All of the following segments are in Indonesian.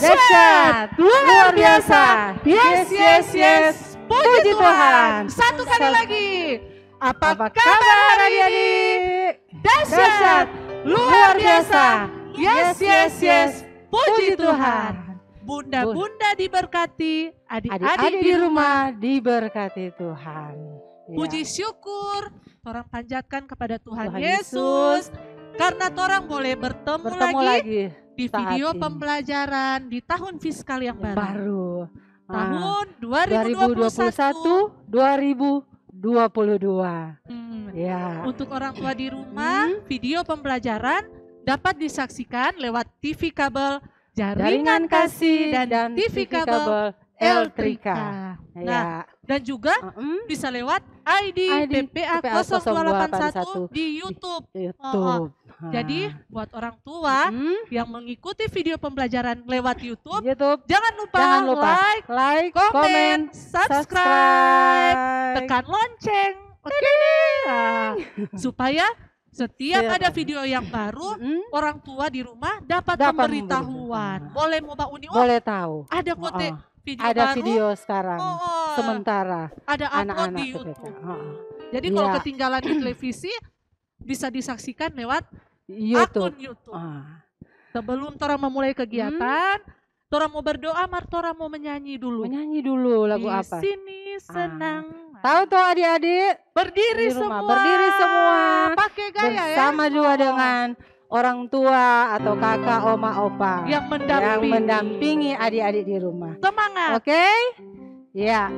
Dahsyat, luar biasa. Yes, yes, yes. Puji Tuhan. Satu kali lagi. Apa Apa kabar hari ini? adik-adik? Dahsyat, luar biasa. Yes, yes, yes. Puji Puji Tuhan. Tuhan. Bunda-bunda diberkati, Adik-adik adik-adik di rumah diberkati Tuhan. Ya. Puji syukur, orang panjatkan kepada Tuhan, Tuhan Yesus. Karena orang boleh bertemu lagi di saat video ini. pembelajaran di tahun fiskal yang baru. Baru. Tahun 2021, 2022. Ya. Untuk orang tua di rumah, video pembelajaran dapat disaksikan lewat TV kabel, jaringan kasih, dan TV kabel L3K. Nah, dan juga bisa lewat ID PPA 0281 di YouTube. Jadi buat orang tua yang mengikuti video pembelajaran lewat YouTube, jangan lupa like, komen, subscribe, tekan lonceng, supaya setiap ada video yang baru, orang tua di rumah dapat pemberitahuan. Boleh mau Mbak Uni? Boleh tahu. Ada kote video ada baru. video sekarang. Sementara ada upload anak-anak di YouTube. Jadi kalau ketinggalan di televisi bisa disaksikan lewat akun YouTube. Sebelum Tora memulai kegiatan, Tora mau berdoa, Tora mau menyanyi dulu. Menyanyi dulu lagu apa? Di sini senang. Tahu tuh adik-adik? Berdiri semua. Berdiri semua. Pakai gaya bersama juga dengan orang tua atau kakak, oma, opa yang mendampingi adik-adik di rumah. Semangat. Oke? Ya.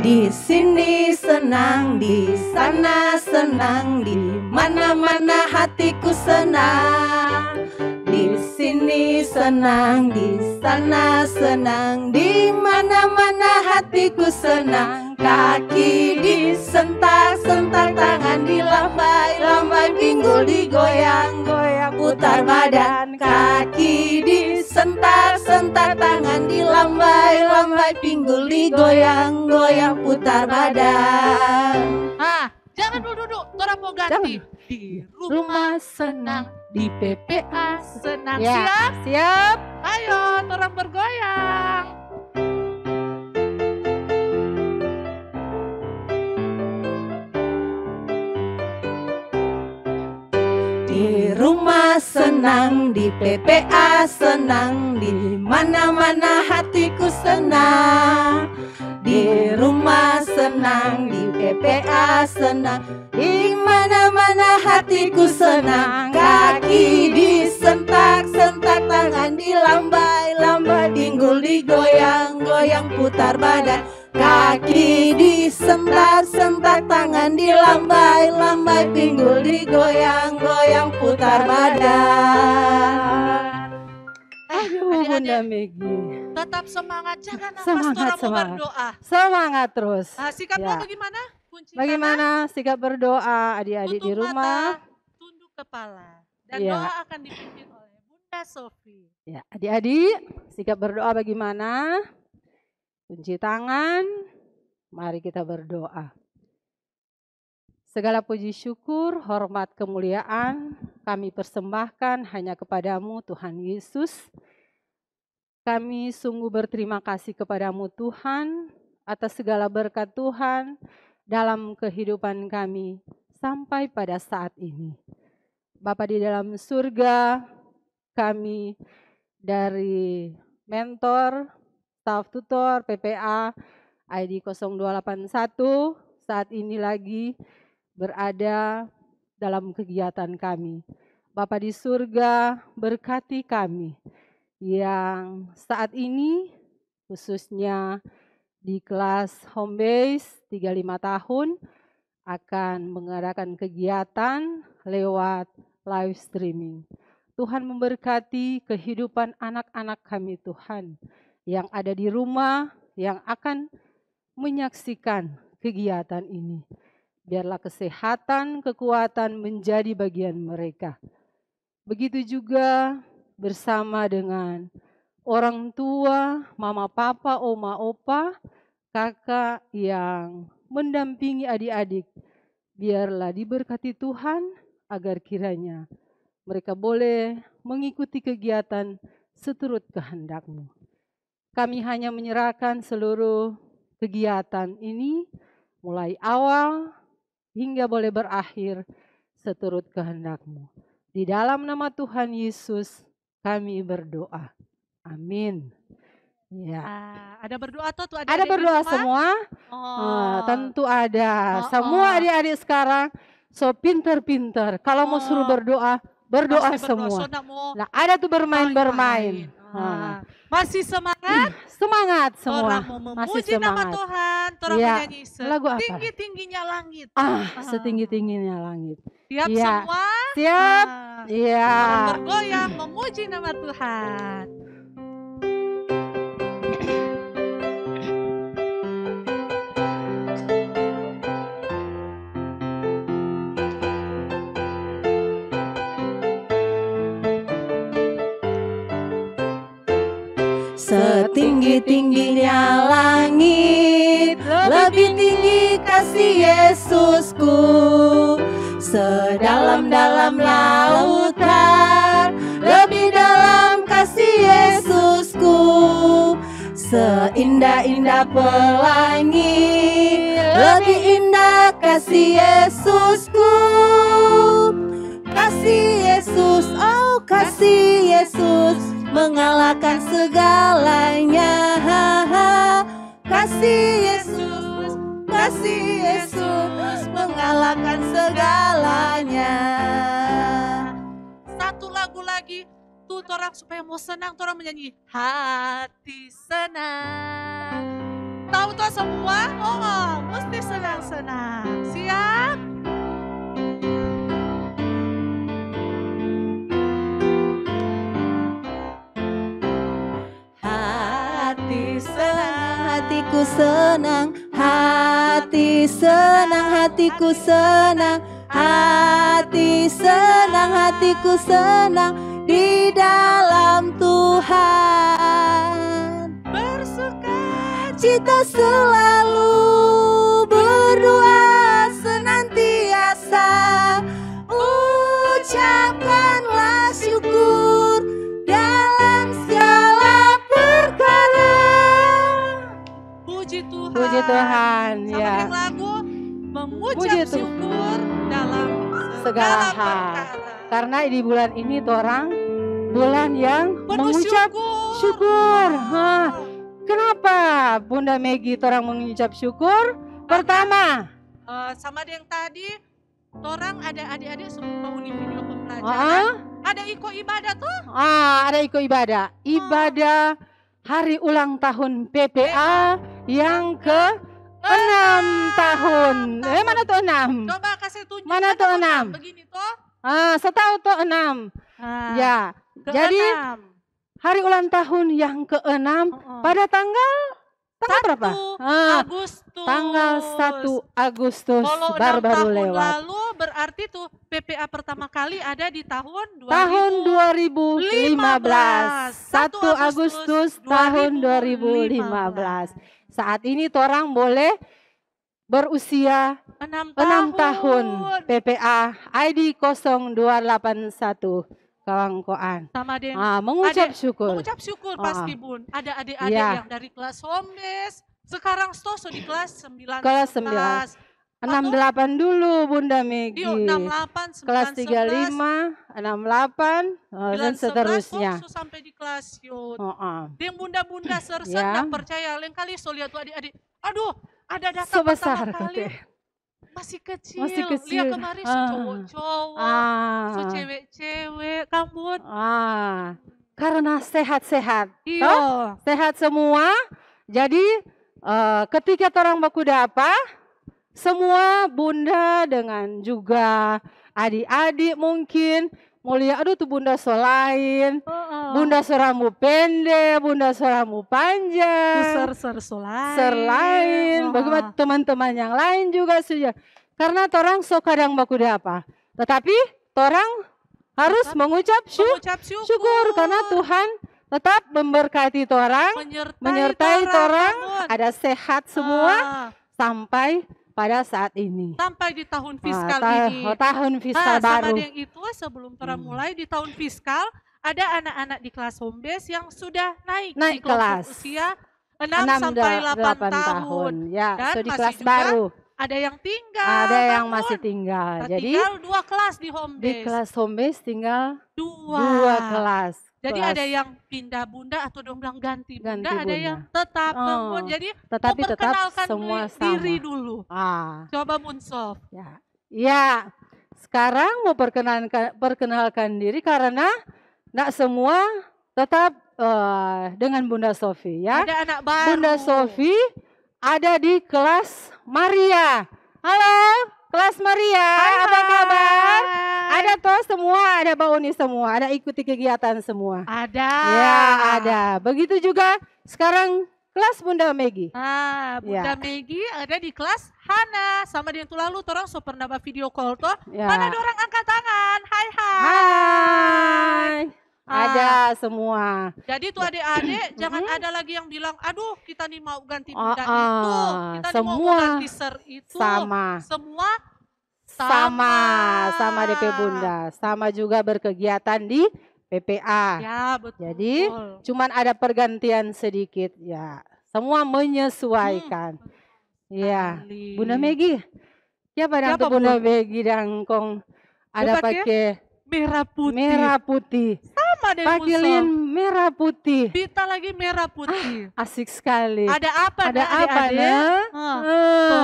Di sini senang, di sana senang, di mana-mana hatiku senang. Di sini senang, di sana senang, di mana-mana hatiku senang. Kaki disentak-sentak, tangan dilambai-lambai, pinggul digoyang-goyang, putar badan. Kaki disentak-sentak, tangan dilambai-lambai, pinggul digoyang-goyang, putar badan. Jangan duduk, Tora mau ganti. Di rumah senang, di PPA senang. Ya, Siap? siap. Ayo, Tora bergoyang. Di rumah senang, di PPA senang, di mana-mana hatiku senang. Di rumah senang, di PPA senang, di mana-mana hatiku senang. Kaki disentak-sentak, tangan dilambai-lambai, pinggul digoyang-goyang, putar badan. Kaki disentak-sentak, tangan dilambai-lambai, pinggul digoyang-goyang, putar badan. Aduh, Bunda Megi. Tetap semangat, jangan nafas, Semangat, Tora mau berdoa. Semangat terus. Sikapnya bagaimana? Kunci Bagaimana sikap berdoa adik-adik di rumah? mata, tunduk kepala. Dan doa akan dipimpin oleh Bunda Sofi. Ya, adik-adik, sikap berdoa bagaimana? Kunci tangan, mari kita berdoa. Segala puji syukur, hormat, kemuliaan kami persembahkan hanya kepadamu Tuhan Yesus. Kami sungguh berterima kasih kepadamu Tuhan atas segala berkat Tuhan dalam kehidupan kami sampai pada saat ini. Bapa di dalam surga, kami dari mentor, staf tutor, PPA, ID 0281 saat ini lagi berada dalam kegiatan kami. Bapa di surga, berkati kami yang saat ini khususnya di kelas home base 35 tahun akan mengadakan kegiatan lewat live streaming. Tuhan memberkati kehidupan anak-anak kami Tuhan yang ada di rumah, yang akan menyaksikan kegiatan ini. Biarlah kesehatan, kekuatan menjadi bagian mereka. Begitu juga bersama dengan orang tua, mama papa, oma opa, kakak yang mendampingi adik-adik. Biarlah diberkati Tuhan agar kiranya mereka boleh mengikuti kegiatan seturut kehendak-Mu. Kami hanya menyerahkan seluruh kegiatan ini mulai awal hingga boleh berakhir seturut kehendak-Mu. Di dalam nama Tuhan Yesus kami berdoa. Amin. Ya. Ada berdoa tuh ada berdoa semua? Tentu ada. Semua adik-adik sekarang so pinter-pinter. Kalau mau suruh berdoa semua. Nah, ada tuh bermain-bermain. Masih semangat? Semangat semua. Orang mau memuji nama Tuhan, orang menyanyi setinggi-tingginya langit. Setinggi-tingginya langit. Siap semua? Siap. Iya. Bergoyang memuji nama Tuhan. Setinggi-tingginya langit, lebih tinggi kasih Yesusku. Sedalam-dalam lautan, lebih dalam kasih Yesusku. Seindah-indah pelangi, lebih indah kasih Yesusku. Kasih Yesus, oh kasih Yesus, mengalahkan segalanya. Kasih Yesus, mengalahkan segalanya. Satu lagu lagi, tuh orang supaya mau senang, orang menyanyi hati senang. Tahu tuh semua? Oh, mesti senang-senang. Siap? Hatiku senang, hatiku senang, hatiku senang di dalam Tuhan. Bersukacita selalu, berdoa senantiasa, ucapkanlah syukur dalam segala perkara. Puji Tuhan, ya. Sama lagu memuji syukur dalam segala perkara. Karena di bulan ini orang bulan yang mengucap syukur. Kenapa Bunda Megi orang mengucap syukur? Pertama, sama yang tadi, orang ada adik-adik semua unit video pembelajaran. Ada iko ibadah tuh? Ada iko ibadah. Ibadah hari ulang tahun PPA yang ke-6 tahun. Mana tuh 6? Coba kasih tunjuk. Mana tuh 6? Begini tuh. Setahu tuh 6. Ya. Jadi hari ulang tahun yang ke-6 pada tanggal berapa? Agustus. Tanggal 1 Agustus baru lewat. Lalu berarti tuh PPA pertama kali ada di tahun 2015. 1 Agustus tahun 2015. Saat ini orang boleh berusia 6 tahun. PPA ID 0281 Kawangkoan. Sama dengan mengucap syukur. Mengucap syukur pasti Bun. Ada adik-adik yang dari kelas homes, sekarang stoso di kelas 9. Kelas 9. 68 dulu Bunda Megi. 68, 9, kelas 35, 68, dan seterusnya. Sampai di kelas yud. Yang bunda-bunda serset gak percaya. Lain kali so lihat tuh adik-adik. Aduh, ada data sebesar pertama kali. Masih kecil. Lihat kemarin cowok-cowok, cewek-cewek, kamu. Karena sehat-sehat. Iya. Sehat semua. Jadi ketika orang baku apa? Semua bunda dengan juga adik-adik mungkin mulia, aduh tuh bunda solain, bunda soramu pendek, bunda soramu panjang, serlain, bagaimana teman-teman yang lain juga sudah. Karena orang so kadang baku apa, tetapi orang harus mengucap syukur karena Tuhan tetap memberkati torang, menyertai torang, ada sehat semua sampai pada saat ini. Sampai di tahun fiskal ini. Tahun fiskal baru. Sama yang itu sebelum torang mulai di tahun fiskal, ada anak-anak di kelas home base yang sudah naik di kelas usia 6 sampai 8 tahun. Ya, dan so di masih kelas juga baru. Ada yang tinggal. Ada yang masih tinggal. Jadi tinggal 2 kelas di home base. Di kelas home base tinggal 2 kelas. Jadi ada yang pindah bunda atau dong bilang ganti bunda, ada yang tetap bangun. Jadi tetapi tetap semua diri dulu. Coba Munsof. Ya, sekarang mau perkenalkan diri karena tidak semua tetap dengan Bunda Sofi ya. Ada anak baru. Bunda Sofi ada di kelas Maria. Halo, kelas Maria. Apa kabar? Ada toh semua, ada Bauni semua, ada ikuti kegiatan semua. Ada. Ya, ada. Begitu juga sekarang kelas Bunda Megi. Bunda Megi ada di kelas Hana. Sama dia itu lalu orang so pernah video call toh. Mana ada orang angkat tangan? Hai. Ada semua. Jadi tuh adik-adik jangan ada lagi yang bilang, aduh kita nih mau ganti bunda itu, kita nih mau ganti ser itu. Sama DP Bunda, sama juga berkegiatan di PPA. Ya betul. Jadi cuman ada pergantian sedikit ya. Semua menyesuaikan. Ya, Bunda Megi. Siapa Bunda Megi dan kong ada pakai merah putih. Sama deh pakai lin merah putih. Kita lagi merah putih. Asik sekali. Ada apa?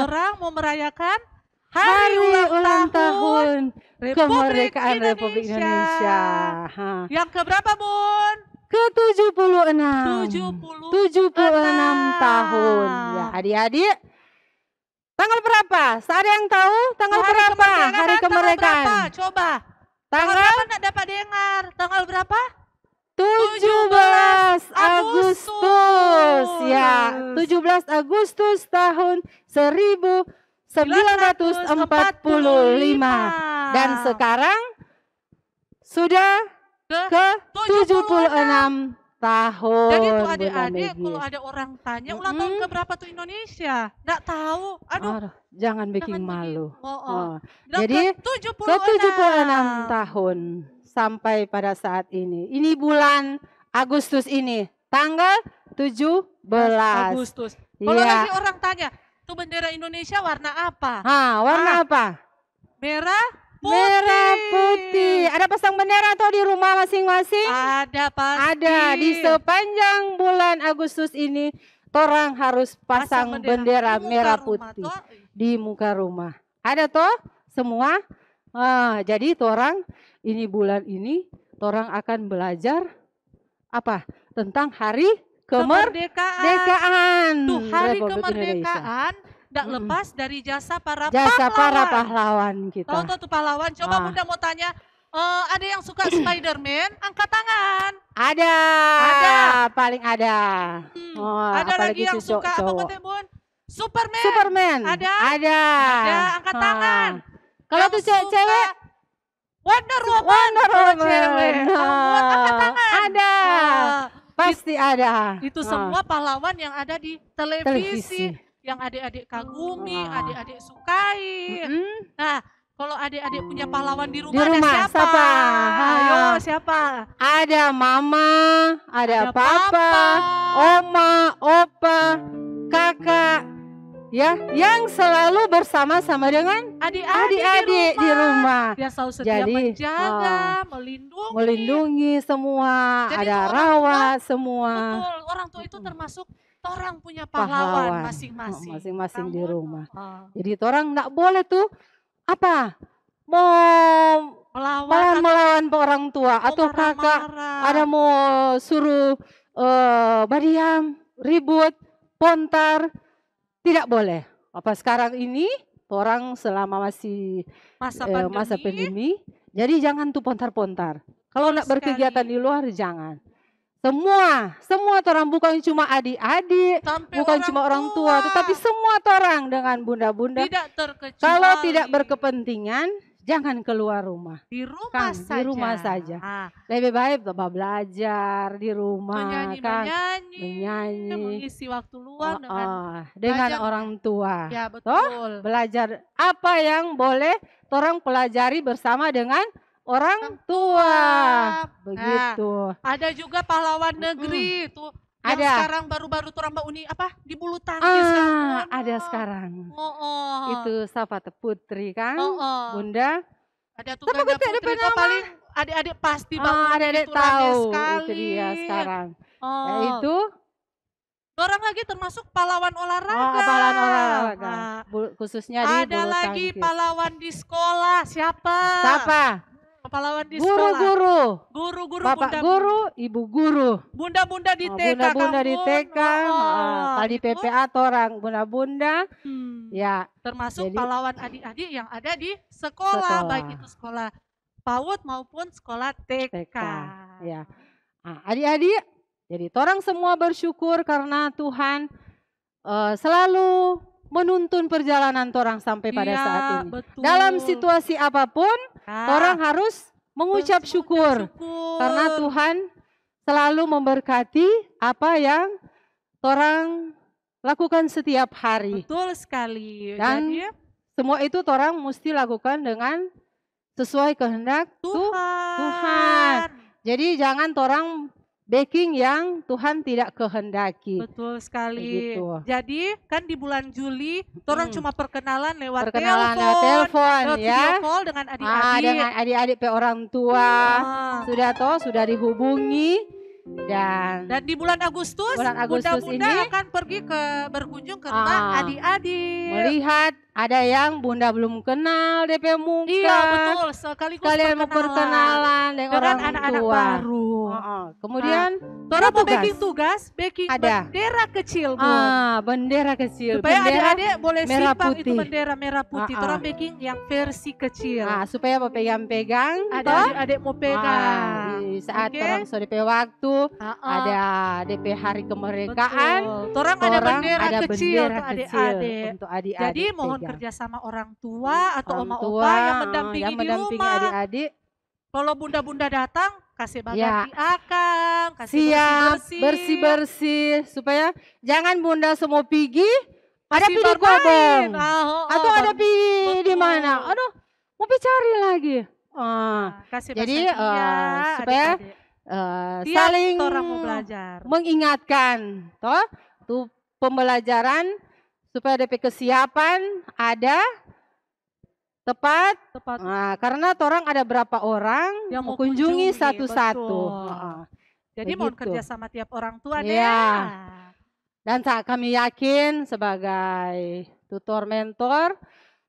Orang mau merayakan hari ulang tahun kemerdekaan Republik Indonesia. Yang keberapa, Bun? Ke-76. 76 tahun. Ya, adik-adik. Tanggal berapa? Ada yang tahu tanggal berapa? Hari kemerdekaan. Coba. Tanggal berapa enggak dapat dengar? Tanggal berapa? 17 Agustus. Ya, 17 Agustus tahun 1945. Dan sekarang sudah ke 76 tahun. Jadi tuh adik-adik kalau ada orang tanya ulang tahun keberapa tuh Indonesia? Nggak tahu. Aduh, jangan bikin malu. Jadi ke 76 tahun sampai pada saat ini. Ini bulan Agustus ini, tanggal 17 Agustus. Kalau lagi orang tanya, tuh bendera Indonesia warna apa? Warna apa? Merah putih. Merah putih. Ada pasang bendera atau di rumah masing-masing? Ada pasti. Ada. Di sepanjang bulan Agustus ini, orang harus pasang bendera merah putih di muka rumah. Ada toh semua? Jadi orang ini bulan ini, orang akan belajar apa? Tentang hari kemerdekaan. Tuh hari kemerdekaan tidak lepas dari jasa para pahlawan kita. Tahu tuh pahlawan. Coba Bunda mau tanya, ada yang suka Spider-Man? Angkat tangan. Ada. Paling ada. Ada lagi yang suka apa betul Bun? Superman. Ada. Angkat tangan. Kalau tuh cewek Wonder Woman. Angkat tangan. Ada. Pasti ada. Itu semua pahlawan yang ada di televisi. Yang adik-adik kagumi, adik-adik sukai. Nah, kalau adik-adik punya pahlawan di rumah ada siapa? Ayo, siapa? Ada mama, ada papa, oma, opa, kakak, ya, yang selalu bersama-sama dengan adik-adik di rumah. Dia selalu setia menjaga, melindungi semua, jadi ada rawat semua. Betul, orang tua itu termasuk orang punya pahlawan masing-masing di rumah. Jadi orang enggak boleh tuh mau melawan orang tua atau kakak, ada mau suruh badiam, ribut, pontar, tidak boleh. Sekarang ini orang selama masih masa pandemi, jadi jangan tuh pontar-pontar. Kalau enggak berkegiatan di luar jangan. Semua orang bukan cuma adik-adik, bukan cuma orang tua, tetapi semua orang dengan bunda-bunda. Tidak terkecuali. Kalau tidak berkepentingan, jangan keluar rumah. Di rumah Kang, saja. di rumah saja. Lebih baik Bapak belajar di rumah, Kang. Menyanyi, mengisi waktu luang dengan belajar. orang tua. Ya, betul. Belajar apa yang boleh orang pelajari bersama dengan orang tua. Begitu. Ada juga pahlawan negeri tuh. Yang Ada. sekarang baru-baru tuh Mbak Uni di bulu tangkis kan? Ada sekarang. Itu Safata Putri kan, Bunda. Ada tuh Ganda Putri itu paling adik-adik pasti banget. Adik-adik itu tahu sekali. itu dia sekarang. Itu orang lagi termasuk pahlawan olahraga. Pahlawan olahraga. Khususnya di ada bulu lagi tangkis. pahlawan di sekolah. Siapa? Pahlawan di sekolah. Guru-guru. Bapak guru, ibu guru. Bunda-bunda di TK. Bunda-bunda di TK. Kalau di PPA orang bunda-bunda. Ya. Termasuk pahlawan adik-adik yang ada di sekolah. Baik itu sekolah PAUD maupun sekolah TK. Ya. Adik-adik, jadi orang semua bersyukur karena Tuhan selalu menuntun perjalanan orang sampai pada saat ini. Betul. Dalam situasi apapun, orang harus mengucap syukur karena Tuhan selalu memberkati apa yang orang lakukan setiap hari. Betul sekali. Dan semua itu orang mesti lakukan dengan sesuai kehendak Tuhan. Jadi jangan orang baking yang Tuhan tidak kehendaki. Betul sekali. Begitu. Jadi kan di bulan Juli, orang cuma perkenalan lewat telepon, video call dengan adik-adik. Dengan adik-adik orang tua. Sudah dihubungi. Dan di bulan Agustus ini akan pergi berkunjung ke rumah adik-adik. Melihat ada yang bunda belum kenal DP muka. Iya betul, sekalian mau perkenalan dengan orang anak-anak tua. baru. Kemudian orang mau baking bendera kecil, Bu. Bendera kecil. Supaya adik-adik boleh merah simpang putih. itu bendera merah putih. Orang baking yang versi kecil. Supaya mau pegang-pegang. Adik-adik mau pegang. Di saat orang so DP waktu, ada DP hari kemerdekaan. Orang ada bendera kecil untuk adik-adik. Untuk adik-adik. Jadi mohon kerjasama orang tua atau oma-opa yang mendampingi di rumah. Adik-adik. Kalau bunda-bunda datang, kasih babat di akang, kasih bersih-bersih. Supaya jangan bunda semua pergi, ada pergi kobong. Atau ada pergi di mana. Aduh, mau cari lagi. Jadi supaya saling mengingatkan. Tuh pembelajaran supaya DP kesiapan ada tepat. Karena orang ada berapa orang yang mau kunjungi satu-satu. Jadi mohon kerja sama tiap orang tua Dan kami yakin sebagai tutor mentor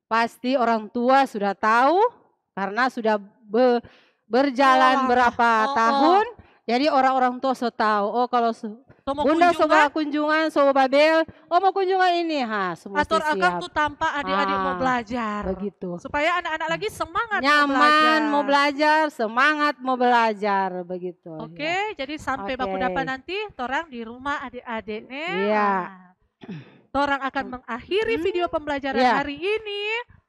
pasti orang tua sudah tahu karena sudah berjalan berapa tahun. Jadi orang-orang tua sudah tahu. Kalau bunda semua kunjungan, semua babel, mau kunjungan ini, semua atur akan tuh tanpa adik-adik mau belajar. Begitu. Supaya anak-anak lagi semangat nyaman mau belajar, semangat mau belajar, begitu. Oke, jadi sampai baku dapat nanti, orang di rumah adik-adiknya. Iya. Orang akan mengakhiri video pembelajaran hari ini.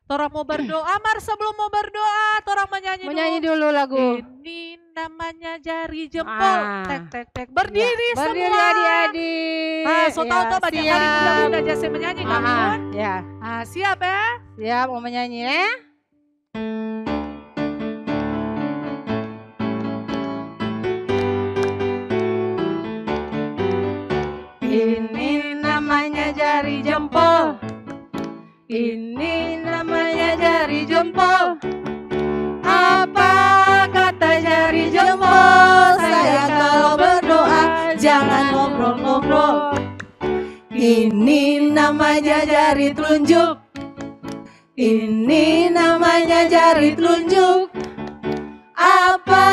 Orang mau berdoa, sebelum mau berdoa, orang menyanyi dulu lagu. Ini namanya jari jempol, tek. Berdiri semua. Berdiri adik-adik. So tahu banyak kali bunda-bunda jasa menyanyi kan? Siap ya? Siap mau menyanyi ya? Ini namanya jari jempol. Ini namanya jari jempol. Apa kata jari jempol? Saya kalau berdoa jangan ngobrol-ngobrol. Ini namanya jari telunjuk. Ini namanya jari telunjuk. Apa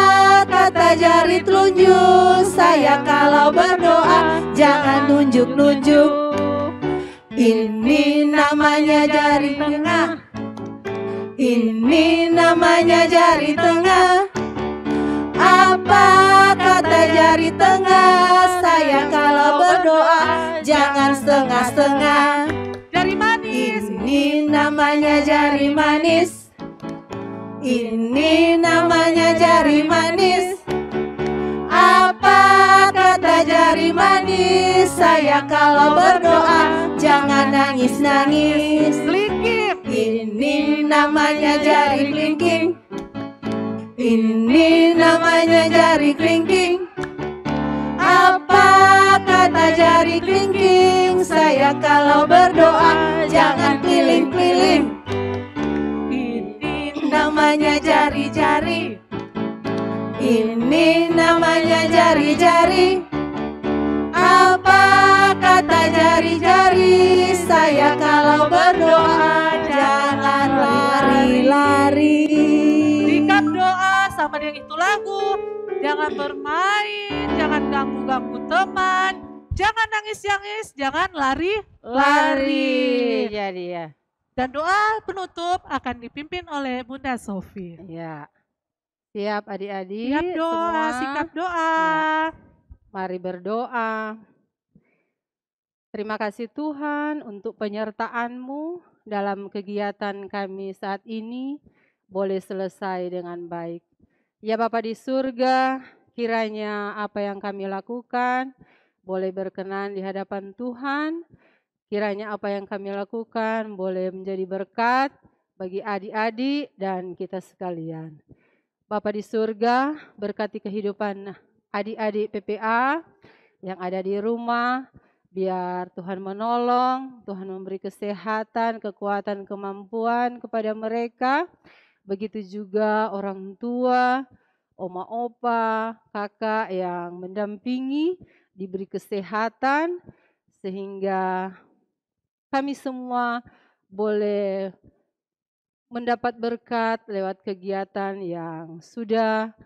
kata jari telunjuk? Saya kalau berdoa jangan nunjuk-nunjuk. Ini namanya jari tengah. Ini namanya jari tengah. Apa kata jari tengah? Saya kalau berdoa jangan setengah-setengah. Jari manis. Ini namanya jari manis. Ini namanya jari manis. Apa kata jari manis? Saya kalau berdoa jangan nangis-nangis. Ini namanya jari kelingking. Ini namanya jari kelingking. Apa kata jari kelingking? Saya kalau berdoa jangan keliling-keliling. Namanya jari-jari. Ini namanya jari-jari. Apa kata jari-jari? Saya kalau berdoa jangan lari-lari. Sikap doa sama dengan itu lagu. Jangan bermain, jangan ganggu-ganggu teman, jangan nangis-nangis, jangan lari-lari. Jadi ya. Dan doa penutup akan dipimpin oleh Bunda Sofi. Ya. Siap adik-adik. Siap doa, semua. sikap doa. Ya. Mari berdoa. Terima kasih Tuhan untuk penyertaan-Mu dalam kegiatan kami saat ini boleh selesai dengan baik. Ya Bapa di surga, kiranya apa yang kami lakukan boleh berkenan di hadapan Tuhan. Kiranya apa yang kami lakukan boleh menjadi berkat bagi adik-adik dan kita sekalian. Bapa di surga, berkati kehidupan adik-adik PPA yang ada di rumah. Biar Tuhan menolong, Tuhan memberi kesehatan, kekuatan, kemampuan kepada mereka. Begitu juga orang tua, oma opa, kakak yang mendampingi, diberi kesehatan sehingga kami semua boleh mendapat berkat lewat kegiatan yang sudah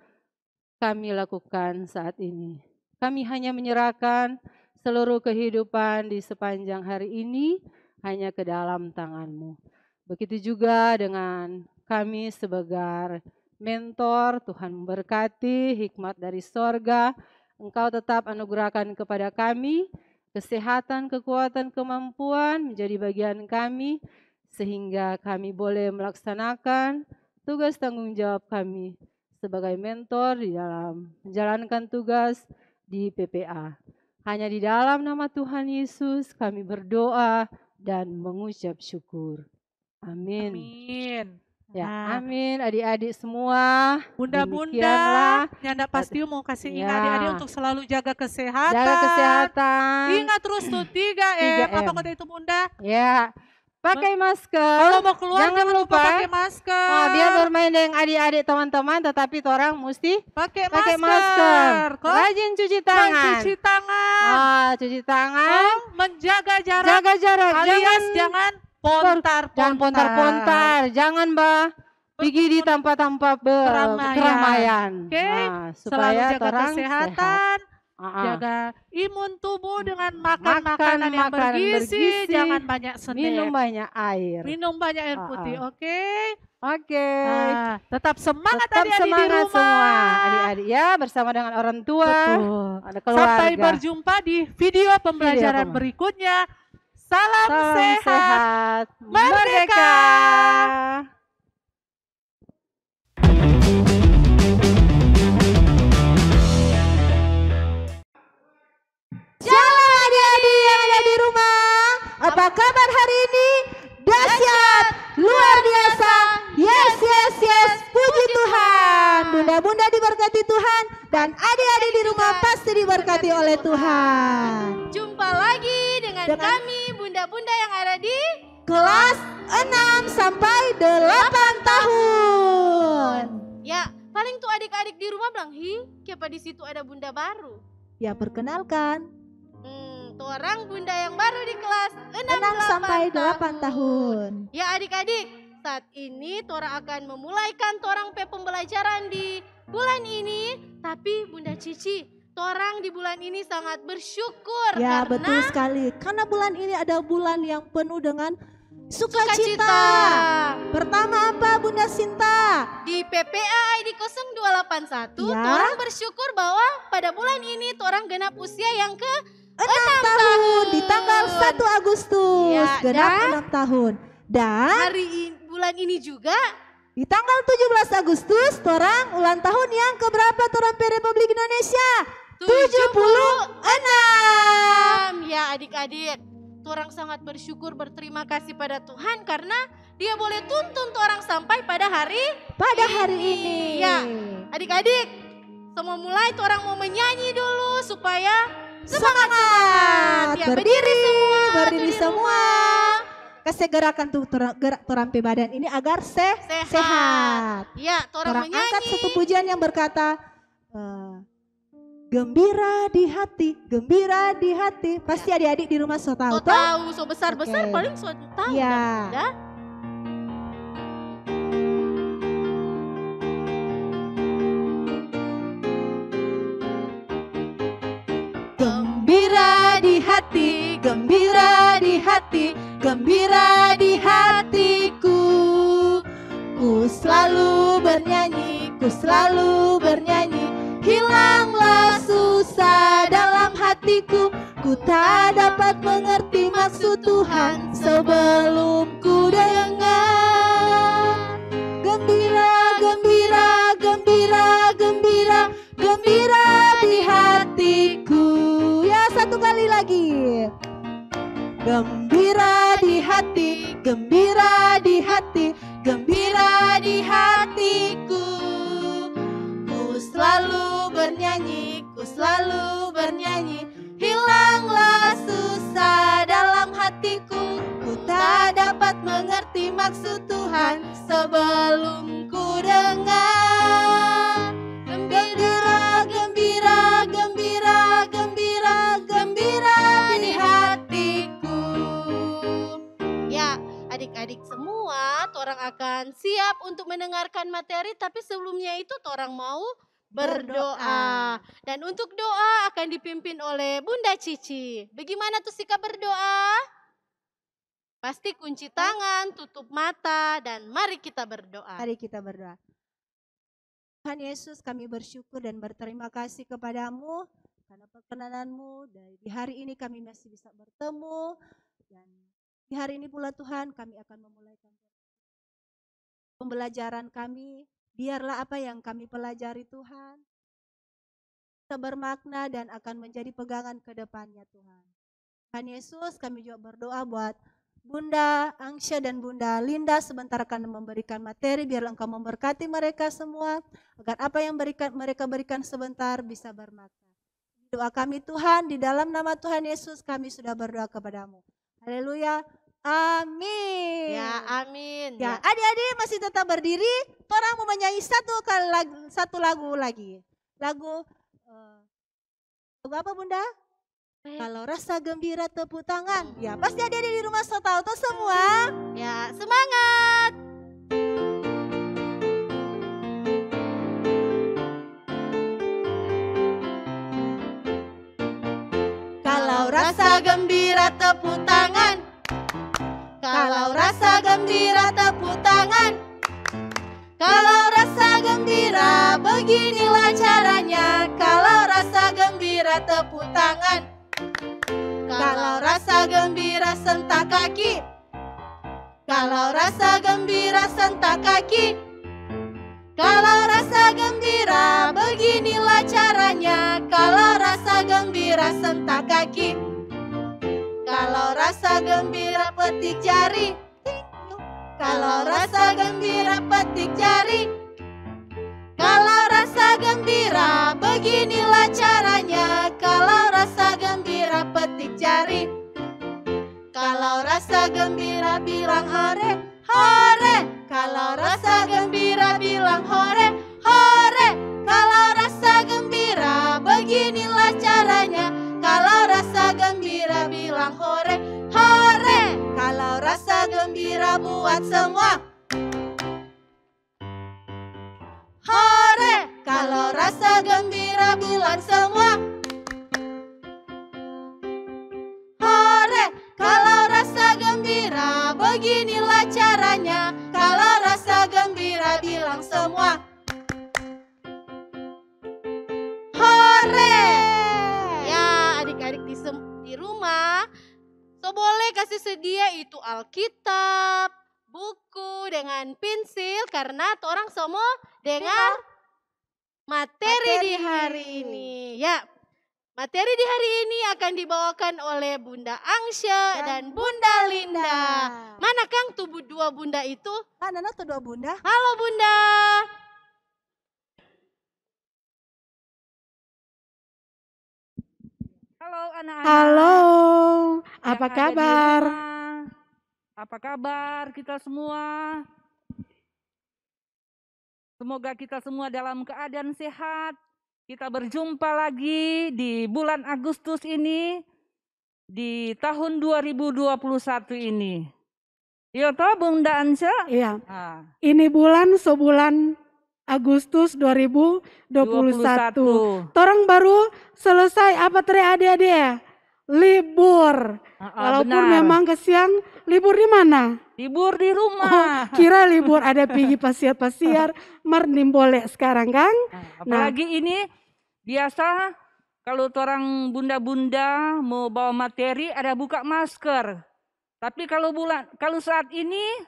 kami lakukan saat ini. Kami hanya menyerahkan seluruh kehidupan di sepanjang hari ini hanya ke dalam tangan-Mu. Begitu juga dengan kami sebagai mentor, Tuhan memberkati hikmat dari sorga. Engkau tetap anugerahkan kepada kami kesehatan, kekuatan, kemampuan menjadi bagian kami sehingga kami boleh melaksanakan tugas tanggung jawab kami sebagai mentor di dalam menjalankan tugas di PPA. Hanya di dalam nama Tuhan Yesus kami berdoa dan mengucap syukur. Amin. Amin. Ya, amin adik-adik semua. Bunda-bunda, Nyanda pasti mau kasih adik-adik untuk selalu jaga kesehatan. Jaga kesehatan. Ingat terus tuh 3M. Apa kata itu Bunda? Ya, pakai masker. Kalau mau keluar jangan lupa pakai masker. Oh, biar bermain dengan adik-adik teman-teman, tetapi orang mesti pakai masker. Rajin cuci tangan. Cuci tangan. Cuci tangan. Menjaga jarak. Jaga jarak. Alias jangan pontar-pontar. Jangan pergi di tempat-tempat keramaian. Oke, supaya selalu jaga kesehatan, jaga imun tubuh dengan makan makanan yang bergizi, jangan banyak snack. Minum banyak air. Minum banyak air putih, oke? Oke. Tetap semangat adik-adik di rumah. Semua adik-adik ya bersama dengan orang tua. Betul. Ada keluarga. Sampai berjumpa di video pembelajaran berikutnya. Salam sehat, merdeka. Shalom adik-adik yang ada di rumah. Apa kabar hari ini? Dahsyat, luar biasa. Yes, yes, yes. Puji Tuhan. Bunda-bunda diberkati Tuhan dan adik-adik di rumah pasti diberkati oleh Tuhan. Jumpa lagi dengan kami bunda-bunda yang ada di kelas 6 sampai 8 tahun. Ya, paling tuh adik-adik di rumah bilang, kenapa di situ ada bunda baru? Ya, perkenalkan. Tuh orang bunda yang baru di kelas 6 sampai 8 tahun. Ya adik-adik, saat ini Tora akan memulaikan Torang pembelajaran di bulan ini. Tapi Bunda Cici, Torang di bulan ini sangat bersyukur. Ya, karena betul sekali. Karena bulan ini ada bulan yang penuh dengan sukacita. Pertama apa Bunda Sinta? Di PPA ID 0281 ya. Torang bersyukur bahwa pada bulan ini Torang genap usia yang ke 6 tahun di tanggal 1 Agustus ya, genap 6 tahun. Dan bulan ini juga Di tanggal 17 Agustus, torang ulang tahun yang keberapa torang Republik Indonesia? 76. Ya adik-adik, torang sangat bersyukur berterima kasih pada Tuhan karena Dia boleh tuntun torang sampai pada hari ini. Ya, adik-adik, semua mulai torang mau menyanyi dulu supaya semangat. Ya, berdiri semua. Kasih gerakan tuh gerak torang pe badan ini agar sehat. Ya, torang menyanyi. Angkat satu pujian yang berkata gembira di hati, gembira di hati. Pasti adik-adik di rumah so tahu. So besar-besar paling so tahu. Ya. Dah. Gembira di hati, gembira di hati, gembira di hatiku. Ku selalu bernyanyi, ku selalu bernyanyi. Hilanglah susah dalam hatiku. Ku tak dapat mengerti maksud Tuhan sebelum ku dengar. Gembira, gembira, gembira, gembira, gembira di hatiku. Ya, satu kali lagi. Gembira di hati, gembira di hati, gembira di hatiku. Ku selalu bernyanyi, ku selalu bernyanyi. Hilanglah susah dalam hatiku. Ku tak dapat mengerti maksud Tuhan sebelum ku dengar. Gembira, gembira, gembira, gembira, gembira di hatiku. Ya, adik-adik semua, torang akan siap untuk mendengarkan materi, tapi sebelumnya itu torang mau berdoa. Dan untuk doa akan dipimpin oleh Bunda Cici. Bagaimana tuh sikap berdoa? Pasti kunci tangan, tutup mata, dan mari kita berdoa. Mari kita berdoa. Tuhan Yesus, kami bersyukur dan berterima kasih kepadamu karena perkenananmu. Di hari ini kami masih bisa bertemu. Dan di hari ini pula Tuhan kami akan memulai pembelajaran kami. Biarlah apa yang kami pelajari Tuhan bisa bermakna dan akan menjadi pegangan ke depannya Tuhan. Tuhan Yesus, kami juga berdoa buat Bunda Angsya dan Bunda Linda sebentar akan memberikan materi. Biarlah Engkau memberkati mereka semua agar apa yang mereka berikan sebentar bisa bermakna. Doa kami Tuhan, di dalam nama Tuhan Yesus kami sudah berdoa kepadamu. Haleluya. Amin. Ya, amin. Ya, adik-adik masih tetap berdiri. Orang mau menyanyi satu lagu lagi. Lagu apa Bunda? Kalau rasa gembira tepuk tangan. Ya, pasti adik-adik di rumah so tahu tuh semua. Ya, semangat. Kalau rasa gembira tepuk tangan. Kalau rasa gembira tepuk tangan. Kalau rasa gembira beginilah caranya. Kalau rasa gembira tepuk tangan. Kalau rasa gembira sentak kaki. Kalau rasa gembira sentak kaki. Kalau rasa gembira beginilah caranya. Kalau rasa gembira sentak kaki. Kalau rasa gembira petik jari. Kalau rasa gembira petik jari. Kalau rasa gembira beginilah caranya. Kalau rasa gembira petik jari. Kalau rasa gembira bilang hore, hore. Kalau rasa gembira bilang hore, hore. Kalau rasa gembira beginilah caranya. Kalau rasa gembira bilang hore, hore. Kalau rasa gembira buat semua hore. Kalau rasa gembira bilang semua hore. Kalau rasa gembira beginilah caranya. Kalau rasa gembira bilang semua hore. Ya, adik-adik di rumah, so boleh kasih sedia itu Alkitab, buku, dengan pensil karena orang semua dengar materi di hari ini. Ya, materi di hari ini akan dibawakan oleh Bunda Angsya dan Bunda Linda. Mana Kang tubuh dua bunda itu? Mana tuh dua bunda? Halo Bunda. Halo anak-anak. Halo, yang apa ada di kabar? rumah. Apa kabar kita semua? Semoga kita semua dalam keadaan sehat. Kita berjumpa lagi di bulan Agustus ini, di tahun 2021 ini. Iya toh Bunda Ansya? Iya, Ah, ini sebulan Agustus 2021. Torang baru selesai apa adik-adik ya? Libur. Walaupun benar. memang kesiang, libur di mana? Libur di rumah. Kira libur ada pergi pasiar-pasiar, marnim boleh sekarang Kang. Apalagi ini biasa kalau orang bunda-bunda mau bawa materi ada buka masker. Tapi kalau saat ini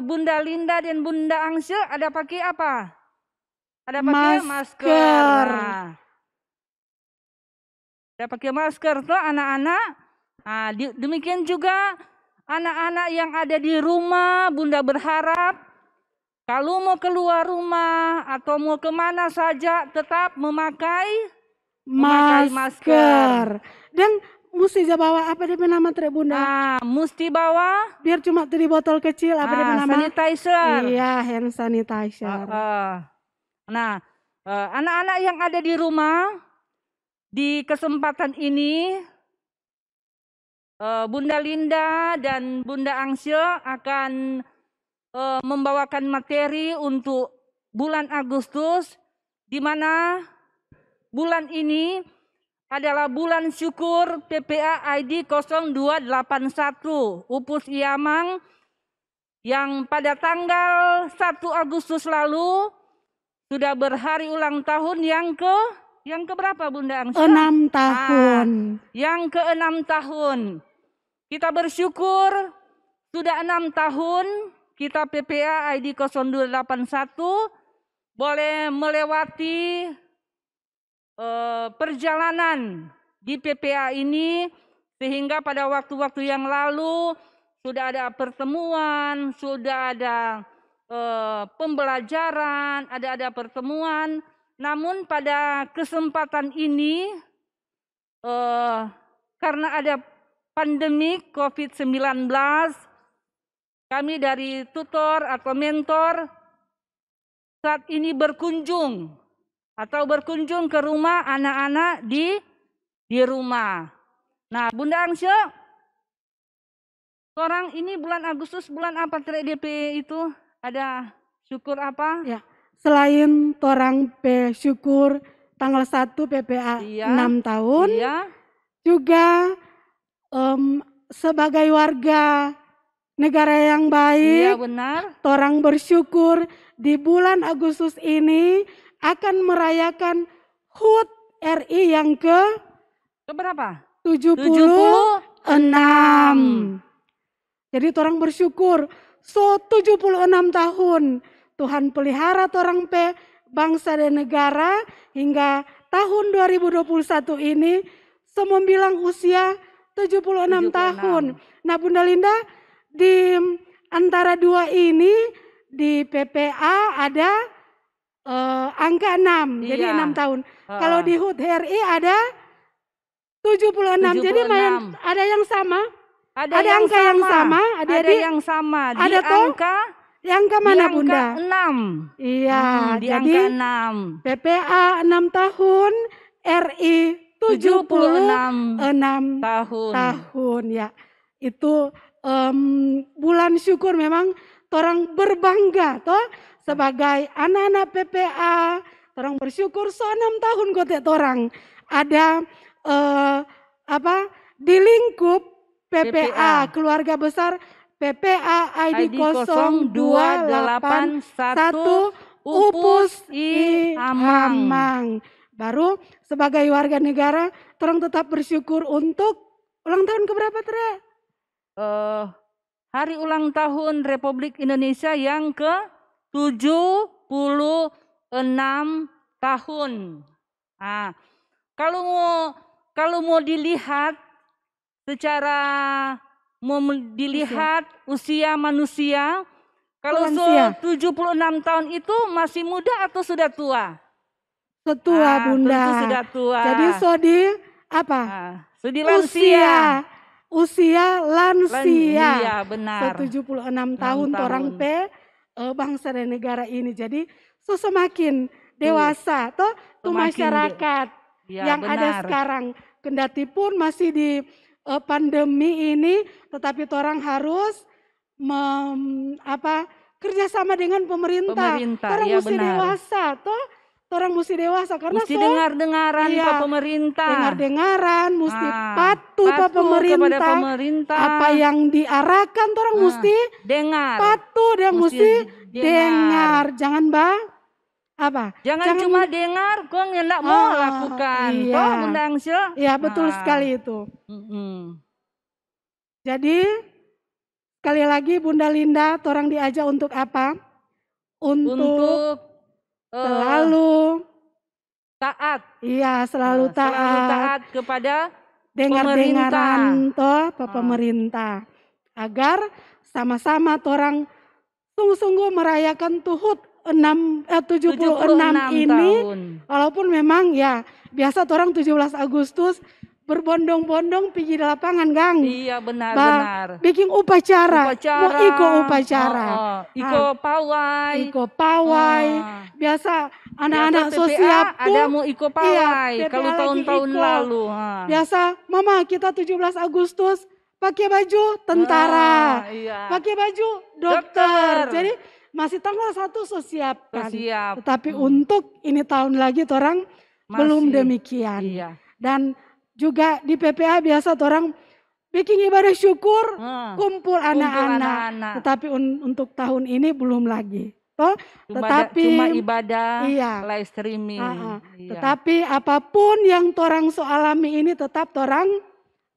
Bunda Linda dan Bunda Angsya ada pakai apa? Ada pakai masker. Nah, ada pakai masker tuh anak-anak. Nah, demikian juga anak-anak yang ada di rumah, Bunda berharap kalau mau keluar rumah atau mau kemana saja tetap memakai masker. Dan mesti bawa apa dia nama Bunda? Nah, mesti bawa Biar cuma di botol kecil apa dia nama? sanitizer. Iya, hand sanitizer. Nah, anak-anak yang ada di rumah di kesempatan ini Bunda Linda dan Bunda Angsya akan membawakan materi untuk bulan Agustus, di mana bulan ini adalah bulan syukur PPA ID 0281 Upus Iamang yang pada tanggal 1 Agustus lalu sudah berhari ulang tahun yang keberapa Bunda Angsya? 6 tahun. Yang ke-6 tahun. Kita bersyukur sudah 6 tahun kita PPA ID 0281 boleh melewati perjalanan di PPA ini, sehingga pada waktu-waktu yang lalu sudah ada pertemuan, sudah ada pembelajaran, ada pertemuan. Namun pada kesempatan ini karena ada pandemi COVID-19, kami dari tutor atau mentor saat ini berkunjung ke rumah anak-anak di rumah. Nah, Bunda Angsya, orang ini bulan Agustus bulan apa DP itu ada syukur apa? Ya, selain torang syukur tanggal 1 PPA 6 tahun, juga sebagai warga negara yang baik, torang bersyukur di bulan Agustus ini akan merayakan HUT RI yang keberapa? 76. Jadi torang bersyukur 76 tahun Tuhan pelihara torang bangsa dan negara hingga tahun 2021 ini semua bilang usia 76 tahun. Nah Bunda Linda, di antara dua ini di PPA ada angka 6, jadi 6 tahun. Kalau di HUT RI ada 76, jadi ada yang sama. Ada angka yang sama, ada yang sama. Ada di angka mana Bunda? 6. Iya, di jadi angka 6. PPA 6 tahun, RI 76 tahun ya. Itu bulan syukur memang orang berbangga toh sebagai anak-anak PPA. Orang bersyukur 6 tahun kotek orang ada di lingkup PPA, keluarga besar PPA ID 0281 Upus Iamang. Baru sebagai warga negara, orang tetap bersyukur untuk ulang tahun keberapa Tre? hari ulang tahun Republik Indonesia yang ke-76 tahun. Nah, kalau mau dilihat secara usia manusia, kalau 76 tahun itu masih muda atau sudah tua? Setua, Bunda. Tentu sudah tua. Jadi sodi apa? Sudi lansia. Usia lansia. Iya, benar. 76 tahun orang teh bangsa dan negara ini. Jadi semakin dewasa tuh masyarakat yang benar. ada sekarang. Kendati pun masih di pandemi ini, tetapi orang harus kerjasama dengan pemerintah. Orang ya mesti benar. dewasa toh. Orang mesti dewasa karena mesti dengar-dengaran Pak pemerintah. Dengar-dengaran, mesti patuh Pak pemerintah. Apa yang diarahkan orang mesti dengar. Patuh dan mesti dengar. Jangan Jangan cuma dengar, kok nggak mau lakukan. Iya. Toh Bunda Angsil? Iya, betul sekali itu. Jadi sekali lagi Bunda Linda, orang diajak untuk apa? Untuk selalu taat. Iya, selalu taat. Selalu taat kepada dengar-dengaran toh pemerintah. Agar sama-sama orang sungguh-sungguh merayakan Tuhut 76 ini. Tahun. Walaupun memang ya biasa orang 17 Agustus berbondong-bondong pergi di lapangan, Gang. Iya, benar. Bikin upacara. Mau ikut upacara. Iko pawai. Biasa anak-anak sosial ada mau iko pawai. Iya, kalau tahun-tahun lalu. Biasa, Mama kita 17 Agustus pakai baju tentara. Pakai baju dokter. Jadi masih tanggal 1 siapkan. Tetapi untuk ini tahun lagi orang belum demikian. Iya. Dan juga di PPA biasa orang bikin ibadah syukur, kumpul anak-anak. Tetapi untuk tahun ini belum lagi. Cuma ibadah, live streaming. Iya. Tetapi apapun yang orang alami ini tetap orang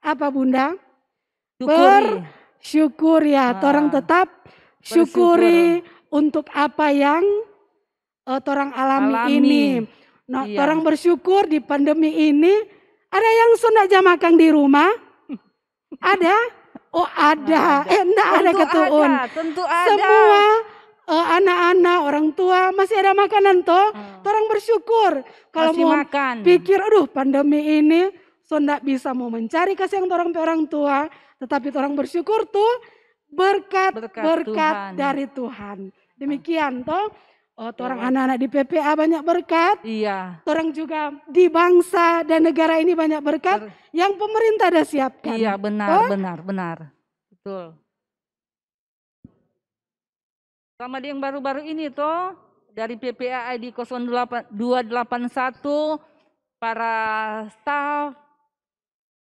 apa Bunda? Bersyukur ya. Orang tetap syukuri untuk apa yang orang alami ini. Nah, orang bersyukur di pandemi ini. Ada yang sudah jam makan di rumah? Ada? Oh ada. Enggak ada ketuun. Tentu ada. Semua anak-anak, orang tua masih ada makanan toh. Orang bersyukur. Kalau mau pikir, aduh pandemi ini sudah bisa mau mencari kasih yang orang tua. Tetapi orang bersyukur tuh berkat dari Tuhan. Demikian toh. Orang anak-anak di PPA banyak berkat. Iya. Orang juga di bangsa dan negara ini banyak berkat yang pemerintah dah siapkan. Iya, benar. Betul. Sama yang baru-baru ini toh dari PPA ID 281 para staf,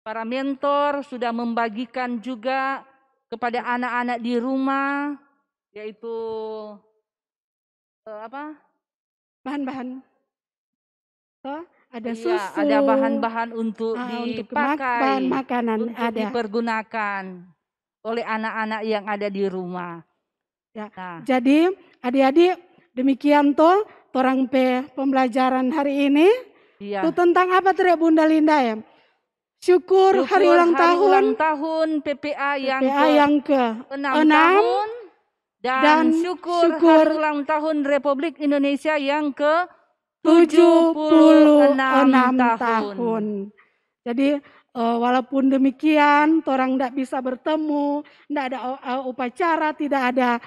para mentor sudah membagikan juga kepada anak-anak di rumah yaitu bahan-bahan ada susu, ada bahan-bahan untuk dipakai, bahan makanan untuk ada dipergunakan oleh anak-anak yang ada di rumah. Ya. Jadi adik-adik demikian toh orang pembelajaran hari ini. Iya. Itu tentang apa tuh Bunda Linda ya? Syukur hari ulang tahun PPA yang ke-6 tahun. Dan syukur hari ulang tahun Republik Indonesia yang ke-76 tahun. Jadi walaupun demikian, orang tidak bisa bertemu, tidak ada upacara, tidak ada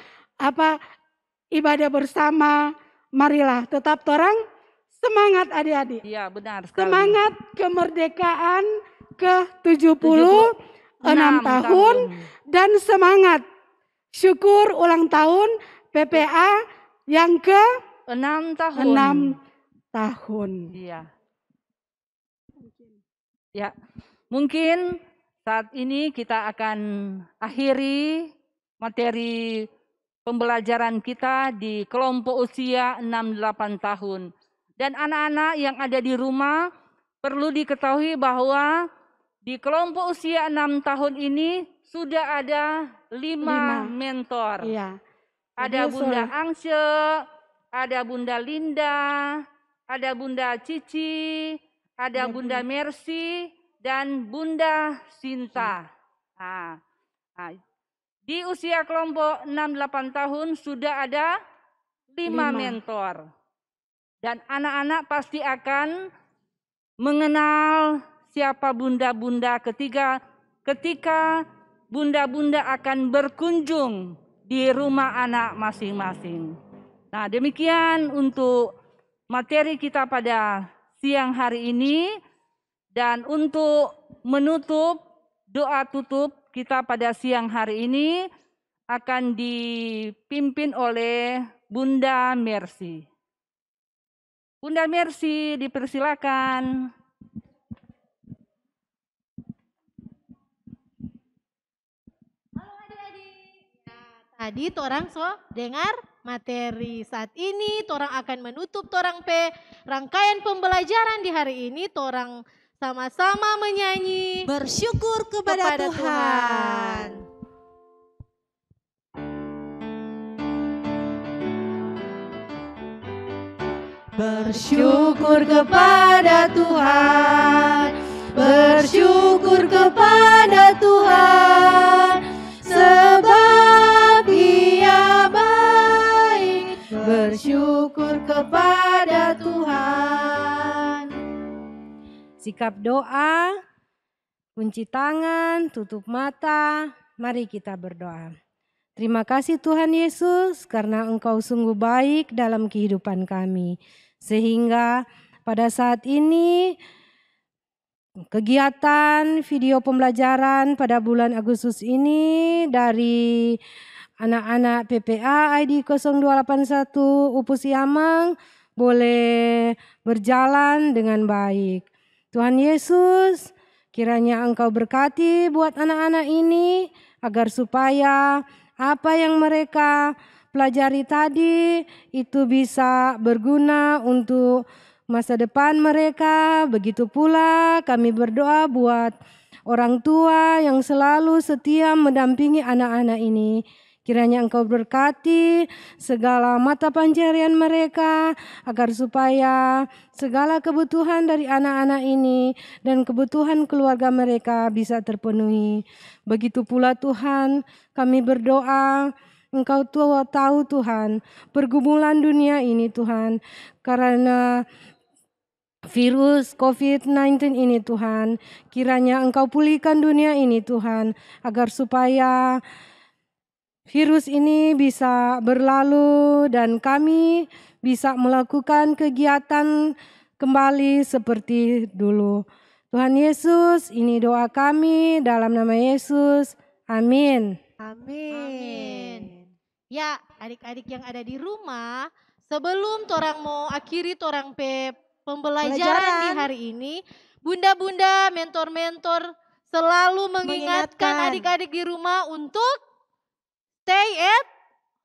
ibadah bersama. Marilah tetap orang semangat adik-adik. Iya, benar sekali. Semangat kemerdekaan ke-76 tahun dan semangat syukur ulang tahun PPA yang ke-6 tahun. Iya. Ya, mungkin saat ini kita akan akhiri materi pembelajaran kita di kelompok usia 6-8 tahun. Dan anak-anak yang ada di rumah perlu diketahui bahwa di kelompok usia 6 tahun ini sudah ada 5 mentor. Iya. Ada Jadi, Bunda Angse, ada Bunda Linda, ada Bunda Cici, ada Bunda Mercy, dan Bunda Sinta. Nah, di usia kelompok 6-8 tahun sudah ada 5 mentor. Dan anak-anak pasti akan mengenal siapa bunda-bunda ketika bunda-bunda akan berkunjung di rumah anak masing-masing. Nah, demikian untuk materi kita pada siang hari ini. Dan untuk menutup doa tutup kita pada siang hari ini akan dipimpin oleh Bunda Mercy. Bunda Mercy, dipersilakan. Halo adik-adik. Tadi torang dengar materi. Saat ini torang akan menutup torang rangkaian pembelajaran di hari ini. Torang sama-sama menyanyi Bersyukur kepada Tuhan. Bersyukur kepada Tuhan, bersyukur kepada Tuhan, sebab Ia baik. Bersyukur kepada Tuhan. Sikap doa, kunci tangan, tutup mata, mari kita berdoa. Terima kasih Tuhan Yesus karena Engkau sungguh baik dalam kehidupan kami. Sehingga pada saat ini kegiatan video pembelajaran pada bulan Agustus ini dari anak-anak PPA ID 0281 Upus Siamang boleh berjalan dengan baik. Tuhan Yesus, kiranya Engkau berkati buat anak-anak ini agar supaya apa yang mereka pelajari tadi itu bisa berguna untuk masa depan mereka. Begitu pula kami berdoa buat orang tua yang selalu setia mendampingi anak-anak ini. Kiranya Engkau berkati segala mata pencarian mereka agar supaya segala kebutuhan dari anak-anak ini dan kebutuhan keluarga mereka bisa terpenuhi. Begitu pula Tuhan, kami berdoa Engkau tahu Tuhan pergumulan dunia ini Tuhan karena virus COVID-19 ini Tuhan. Kiranya Engkau pulihkan dunia ini Tuhan agar supaya virus ini bisa berlalu dan kami bisa melakukan kegiatan kembali seperti dulu. Tuhan Yesus, ini doa kami dalam nama Yesus. Amin. Amin. Ya, adik-adik yang ada di rumah, sebelum torang mau akhiri torang pembelajaran di hari ini, bunda-bunda, mentor-mentor selalu mengingatkan adik-adik di rumah untuk stay at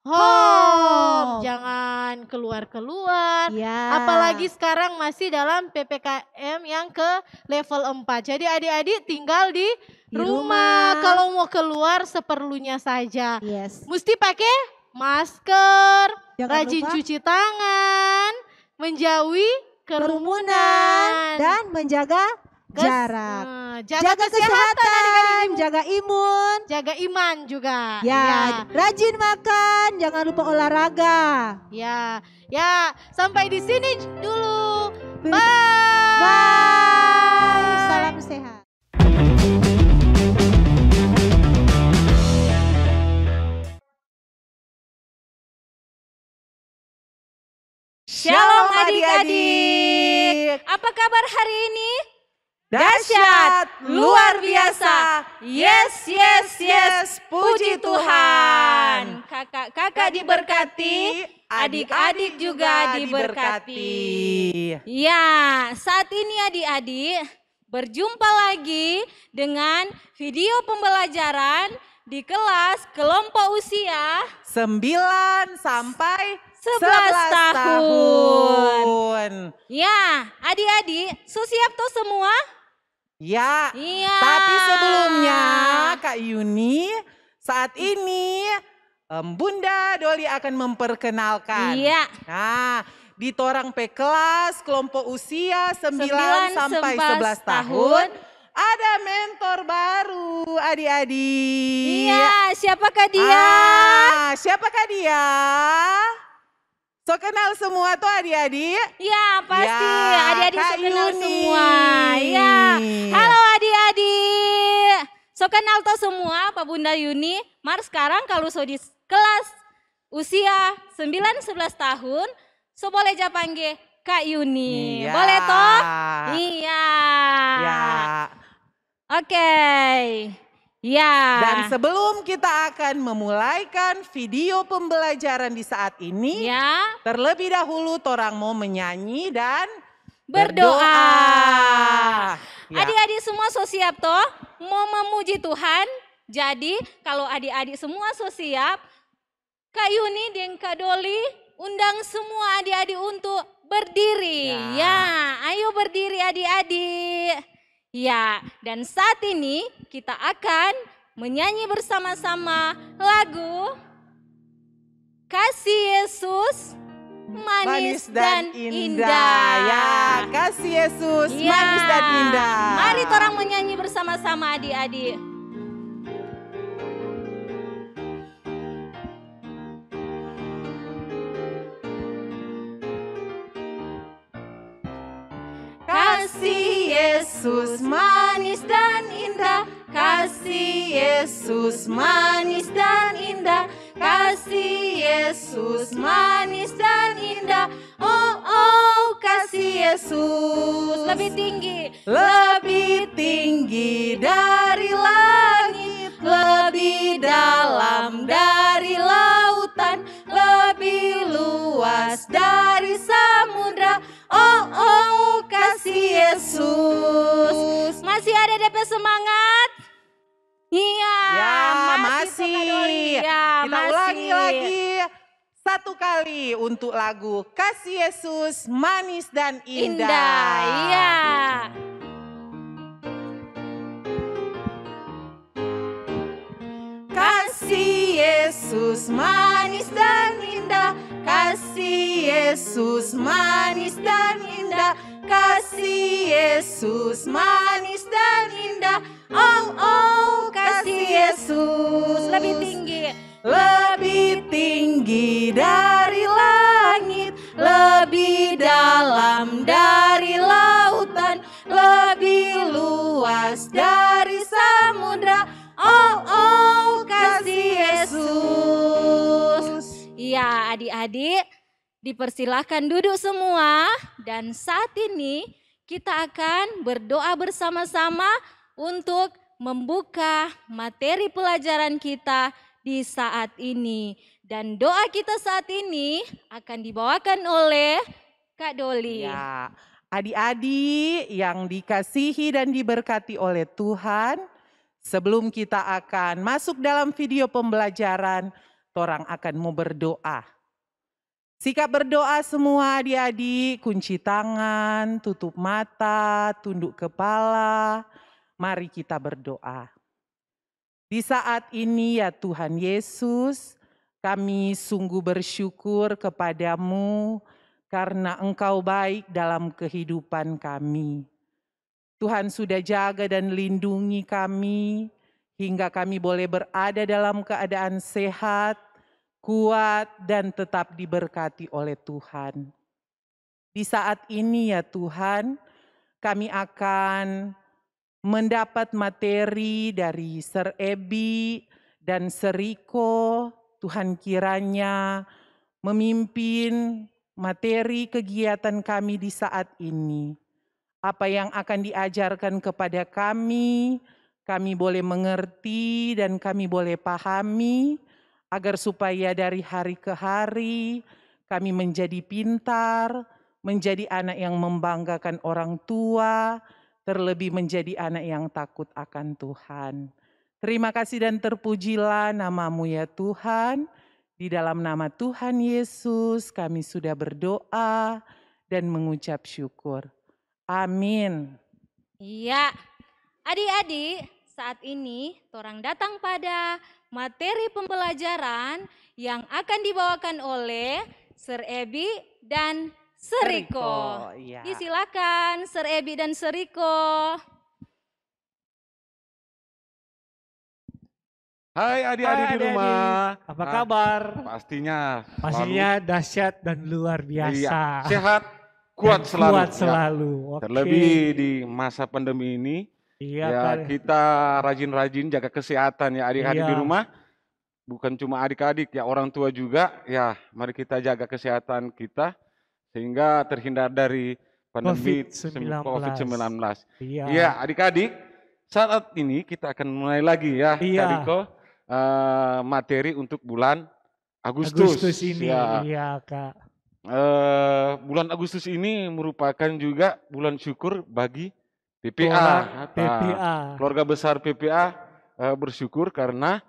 home. Jangan keluar-keluar. Ya. Apalagi sekarang masih dalam PPKM yang ke level 4. Jadi adik-adik tinggal di rumah. Kalau mau keluar seperlunya saja. Yes. Mesti pakai masker, Jangan rajin lupa cuci tangan, menjauhi kerumunan, dan menjaga jarak. Jaga kesehatan adik-adik, jaga imun, jaga iman juga. ya, rajin makan, jangan lupa olahraga. Ya, sampai di sini dulu. Bye. Bye. Salam sehat. Shalom adik-adik. Apa kabar hari ini? Dahsyat, luar biasa. Yes, yes, yes. Puji Tuhan. Kakak-kakak diberkati, adik-adik juga diberkati. Ya, saat ini adik-adik berjumpa lagi dengan video pembelajaran di kelas kelompok usia 9 sampai 11 tahun. Ya, adik-adik, siap tuh semua? Ya, Iya. tapi sebelumnya Kak Yuni Saat ini Bunda Doli akan memperkenalkan. Iya. Nah, di torang pe kelas kelompok usia 9 sampai 11 tahun. tahun. Ada mentor baru adik-adik. Iya, siapakah dia? Siapakah dia? So kenal semua tuh adik-adik? Ya, pasti. Ya, Adik-adik Kak so kenal Yuni. semua. Ya. Halo adik-adik. So kenal toh semua Pak Bunda Yuni. Mari sekarang kalau so di kelas usia 9-11 tahun, so boleh ja panggil Kak Yuni. Iya. Boleh toh? Iya. Ya. Oke. Ya. Dan sebelum kita akan memulaikan video pembelajaran di saat ini, Ya. terlebih dahulu torang mau menyanyi dan Berdoa. Ya. Adik-adik semua so siap toh? Mau memuji Tuhan? Jadi kalau adik-adik semua so siap, Kak Yuni dan Kak Doli undang semua adik-adik untuk berdiri. Ya, ayo berdiri adik-adik. Ya, dan saat ini kita akan menyanyi bersama-sama lagu Kasih Yesus Manis dan Indah. Ya, kasih Yesus Ya. manis dan indah. Mari orang menyanyi bersama-sama adik-adik. Kasih Yesus manis dan indah, kasih Yesus manis dan indah, kasih Yesus manis dan indah. Oh oh, kasih Yesus Lebih tinggi. lebih tinggi dari langit, lebih dalam dari lautan, lebih luas dari samudra. Oh oh, kasih Yesus. Masih ada DP semangat? Iya, Ya, Kak masih. Doli. Ya, Kita masih. ulangi lagi satu kali untuk lagu Kasih Yesus Manis dan Indah. Indah, iya. Kasih Yesus manis dan indah, kasih Yesus manis dan indah, kasih Yesus manis dan indah. Oh oh, kasih Yesus Lebih tinggi. lebih tinggi dari langit, lebih dalam dari lautan, lebih luas dari samudra. Oh oh, kasih Yesus. Iya, adik-adik, dipersilahkan duduk semua. Dan saat ini kita akan berdoa bersama-sama untuk membuka materi pelajaran kita di saat ini. Dan doa kita saat ini akan dibawakan oleh Kak Doli. Ya, adik-adik yang dikasihi dan diberkati oleh Tuhan, sebelum kita akan masuk dalam video pembelajaran, torang akan mau berdoa. Sikap berdoa semua adik-adik, kunci tangan, tutup mata, tunduk kepala. Mari kita berdoa. Di saat ini ya Tuhan Yesus, kami sungguh bersyukur kepadamu karena Engkau baik dalam kehidupan kami. Tuhan sudah jaga dan lindungi kami hingga kami boleh berada dalam keadaan sehat, kuat, dan tetap diberkati oleh Tuhan. Di saat ini ya Tuhan, kami akan mendapat materi dari Ser Ebi dan Seriko. Tuhan kiranya memimpin materi kegiatan kami di saat ini. Apa yang akan diajarkan kepada kami boleh mengerti dan kami boleh pahami, agar supaya dari hari ke hari kami menjadi pintar, menjadi anak yang membanggakan orang tua, terlebih menjadi anak yang takut akan Tuhan. Terima kasih dan terpujilah nama-Mu ya Tuhan. Di dalam nama Tuhan Yesus kami sudah berdoa dan mengucap syukur. Amin. Iya, adik-adik, saat ini torang datang pada materi pembelajaran yang akan dibawakan oleh Sir Ebi dan Sir Riko. Iya. Silakan Sir Ebi dan Sir Riko. Hai adik-adik di rumah. Apa kabar? Pastinya Dahsyat dan luar biasa. Iya, sehat, kuat Dan selalu. Kuat selalu. Oke. Terlebih di masa pandemi ini, Iya, ya Kak. kita rajin-rajin jaga kesehatan ya adik-adik Iya. di rumah. Bukan cuma adik-adik ya, orang tua juga. Ya, mari kita jaga kesehatan kita sehingga terhindar dari pandemi COVID-19. Iya. Iya, adik-adik, saat ini kita akan mulai lagi ya, Iya. Kak Riko, materi untuk bulan Agustus. ini. Ya. Iya, Kak. Bulan Agustus ini merupakan juga bulan syukur bagi PPA. Orang PPA. Keluarga besar PPA bersyukur karena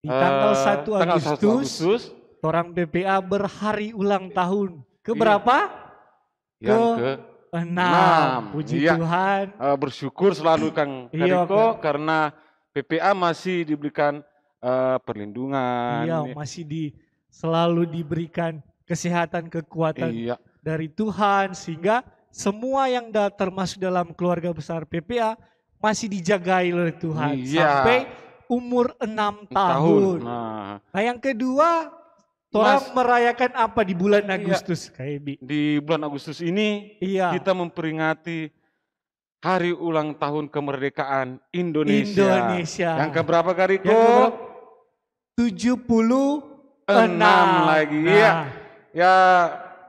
Di tanggal 1 tanggal 1 Agustus, orang PPA berhari ulang tahun. Iya. Keberapa? yang ke 6. Puji Iya. Tuhan. Bersyukur selalu Kang Iya, Riko karena PPA masih diberikan perlindungan. Iya, masih selalu diberikan kesehatan, kekuatan Iya. dari Tuhan, sehingga semua yang termasuk dalam keluarga besar PPA masih dijagai oleh Tuhan Iya. sampai umur 6 tahun. Nah, yang kedua, orang merayakan apa di bulan Agustus, Kak Ebi? di bulan Agustus ini Iya. kita memperingati Hari Ulang Tahun Kemerdekaan Indonesia. Yang keberapa Kak Riko? Yang 76 lagi. Nah. Iya. Ya,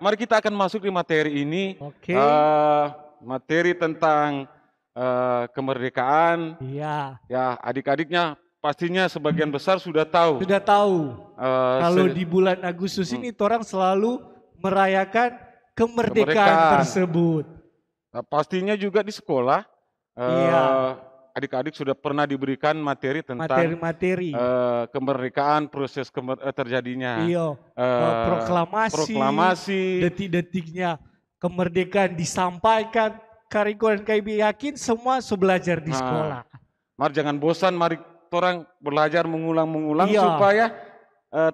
mari kita akan masuk di materi ini. Oke. Materi tentang kemerdekaan. Iya. Ya, adik-adiknya pastinya sebagian besar sudah tahu. Sudah tahu. Kalau di bulan Agustus ini orang selalu merayakan kemerdekaan tersebut. Pastinya juga di sekolah. Iya. Adik-adik sudah pernah diberikan materi tentang Materi-materi. kemerdekaan, proses terjadinya. Iya. Proklamasi. Detik-detiknya kemerdekaan disampaikan. Kak Riko dan Kak Ebi yakin semua belajar di sekolah. Mari jangan bosan, mari orang belajar mengulang-mengulang Iya. supaya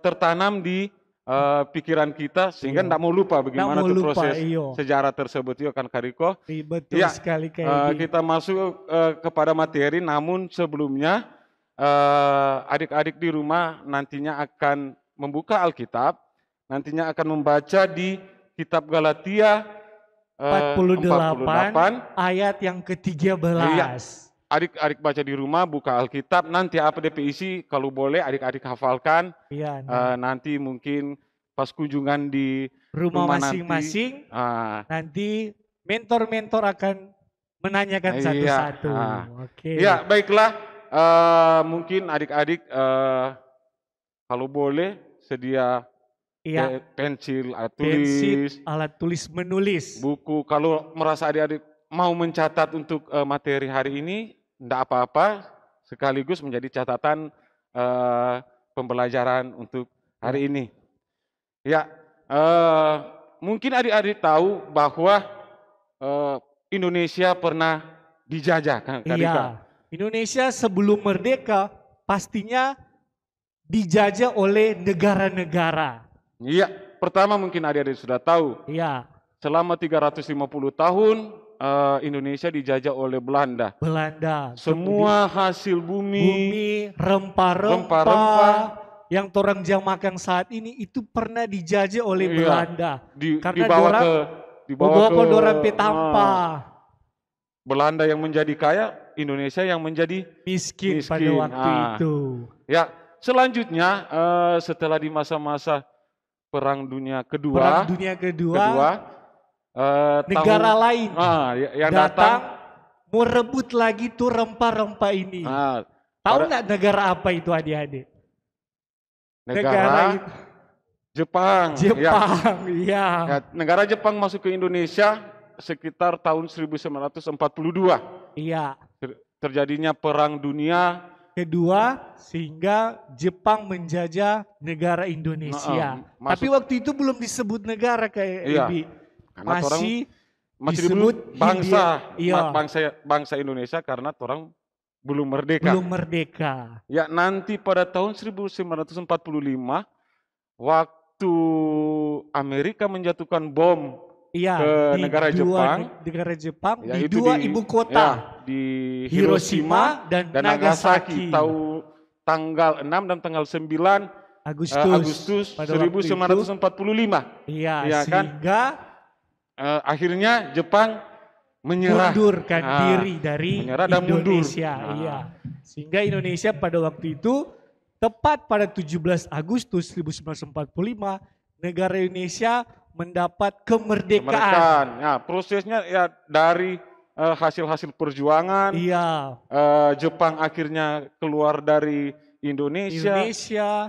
tertanam di pikiran kita sehingga tidak mau lupa bagaimana tuh proses sejarah tersebut. Iya kan Kak Riko? Betul sekali Kak Ebi. Kita masuk kepada materi, namun sebelumnya adik-adik di rumah nantinya akan membuka Alkitab, nantinya akan membaca di kitab Galatia 48 ayat yang ke-13. Iya. Adik-adik baca di rumah, buka Alkitab, nanti apa DP isi, kalau boleh adik-adik hafalkan. Iya. Nanti mungkin pas kunjungan di rumah masing-masing, nanti mentor-mentor akan menanyakan satu-satu. Oke. Ya, baiklah. Mungkin adik-adik kalau boleh sedia pensil, alat tulis menulis. Buku, kalau merasa adik-adik mau mencatat untuk materi hari ini, tidak apa-apa, sekaligus menjadi catatan pembelajaran untuk hari ini. Ya, mungkin adik-adik tahu bahwa Indonesia pernah dijajah, kan? Iya, Indonesia sebelum merdeka pastinya dijajah oleh negara-negara. Iya, pertama mungkin adik-adik sudah tahu. Iya. Selama 350 tahun Indonesia dijajah oleh Belanda. Semua hasil bumi, rempah-rempah yang orang jamakan saat ini itu pernah dijajah oleh Belanda. Karena dibawa ke orang petampa. Belanda yang menjadi kaya, Indonesia yang menjadi miskin. Pada waktu itu. Ya, selanjutnya setelah di masa-masa Perang Dunia Kedua, negara lain yang datang mau rebut lagi tuh rempah-rempah ini. Tahu nggak negara apa itu adik-adik? Negara Jepang. Ya. Negara Jepang masuk ke Indonesia sekitar tahun 1942. Iya. Terjadinya Perang Dunia Kedua, sehingga Jepang menjajah negara Indonesia. Tapi waktu itu belum disebut negara kayak Ebi. Masih disebut bangsa, bangsa bangsa Indonesia karena orang belum merdeka. Belum merdeka. Ya, nanti pada tahun 1945 waktu Amerika menjatuhkan bom ke negara Jepang. Negara Jepang ya, di dua ibu kota. Ya, di Hiroshima dan Nagasaki. Tahu tanggal 6 dan tanggal 9 Agustus 1945. Iya, ya, sehingga kan? Akhirnya Jepang mengundurkan diri dari Indonesia. Iya. Sehingga Indonesia pada waktu itu tepat pada 17 Agustus 1945 negara Indonesia mendapat kemerdekaan. Ya, prosesnya ya dari hasil-hasil perjuangan. Iya. Jepang akhirnya keluar dari Indonesia.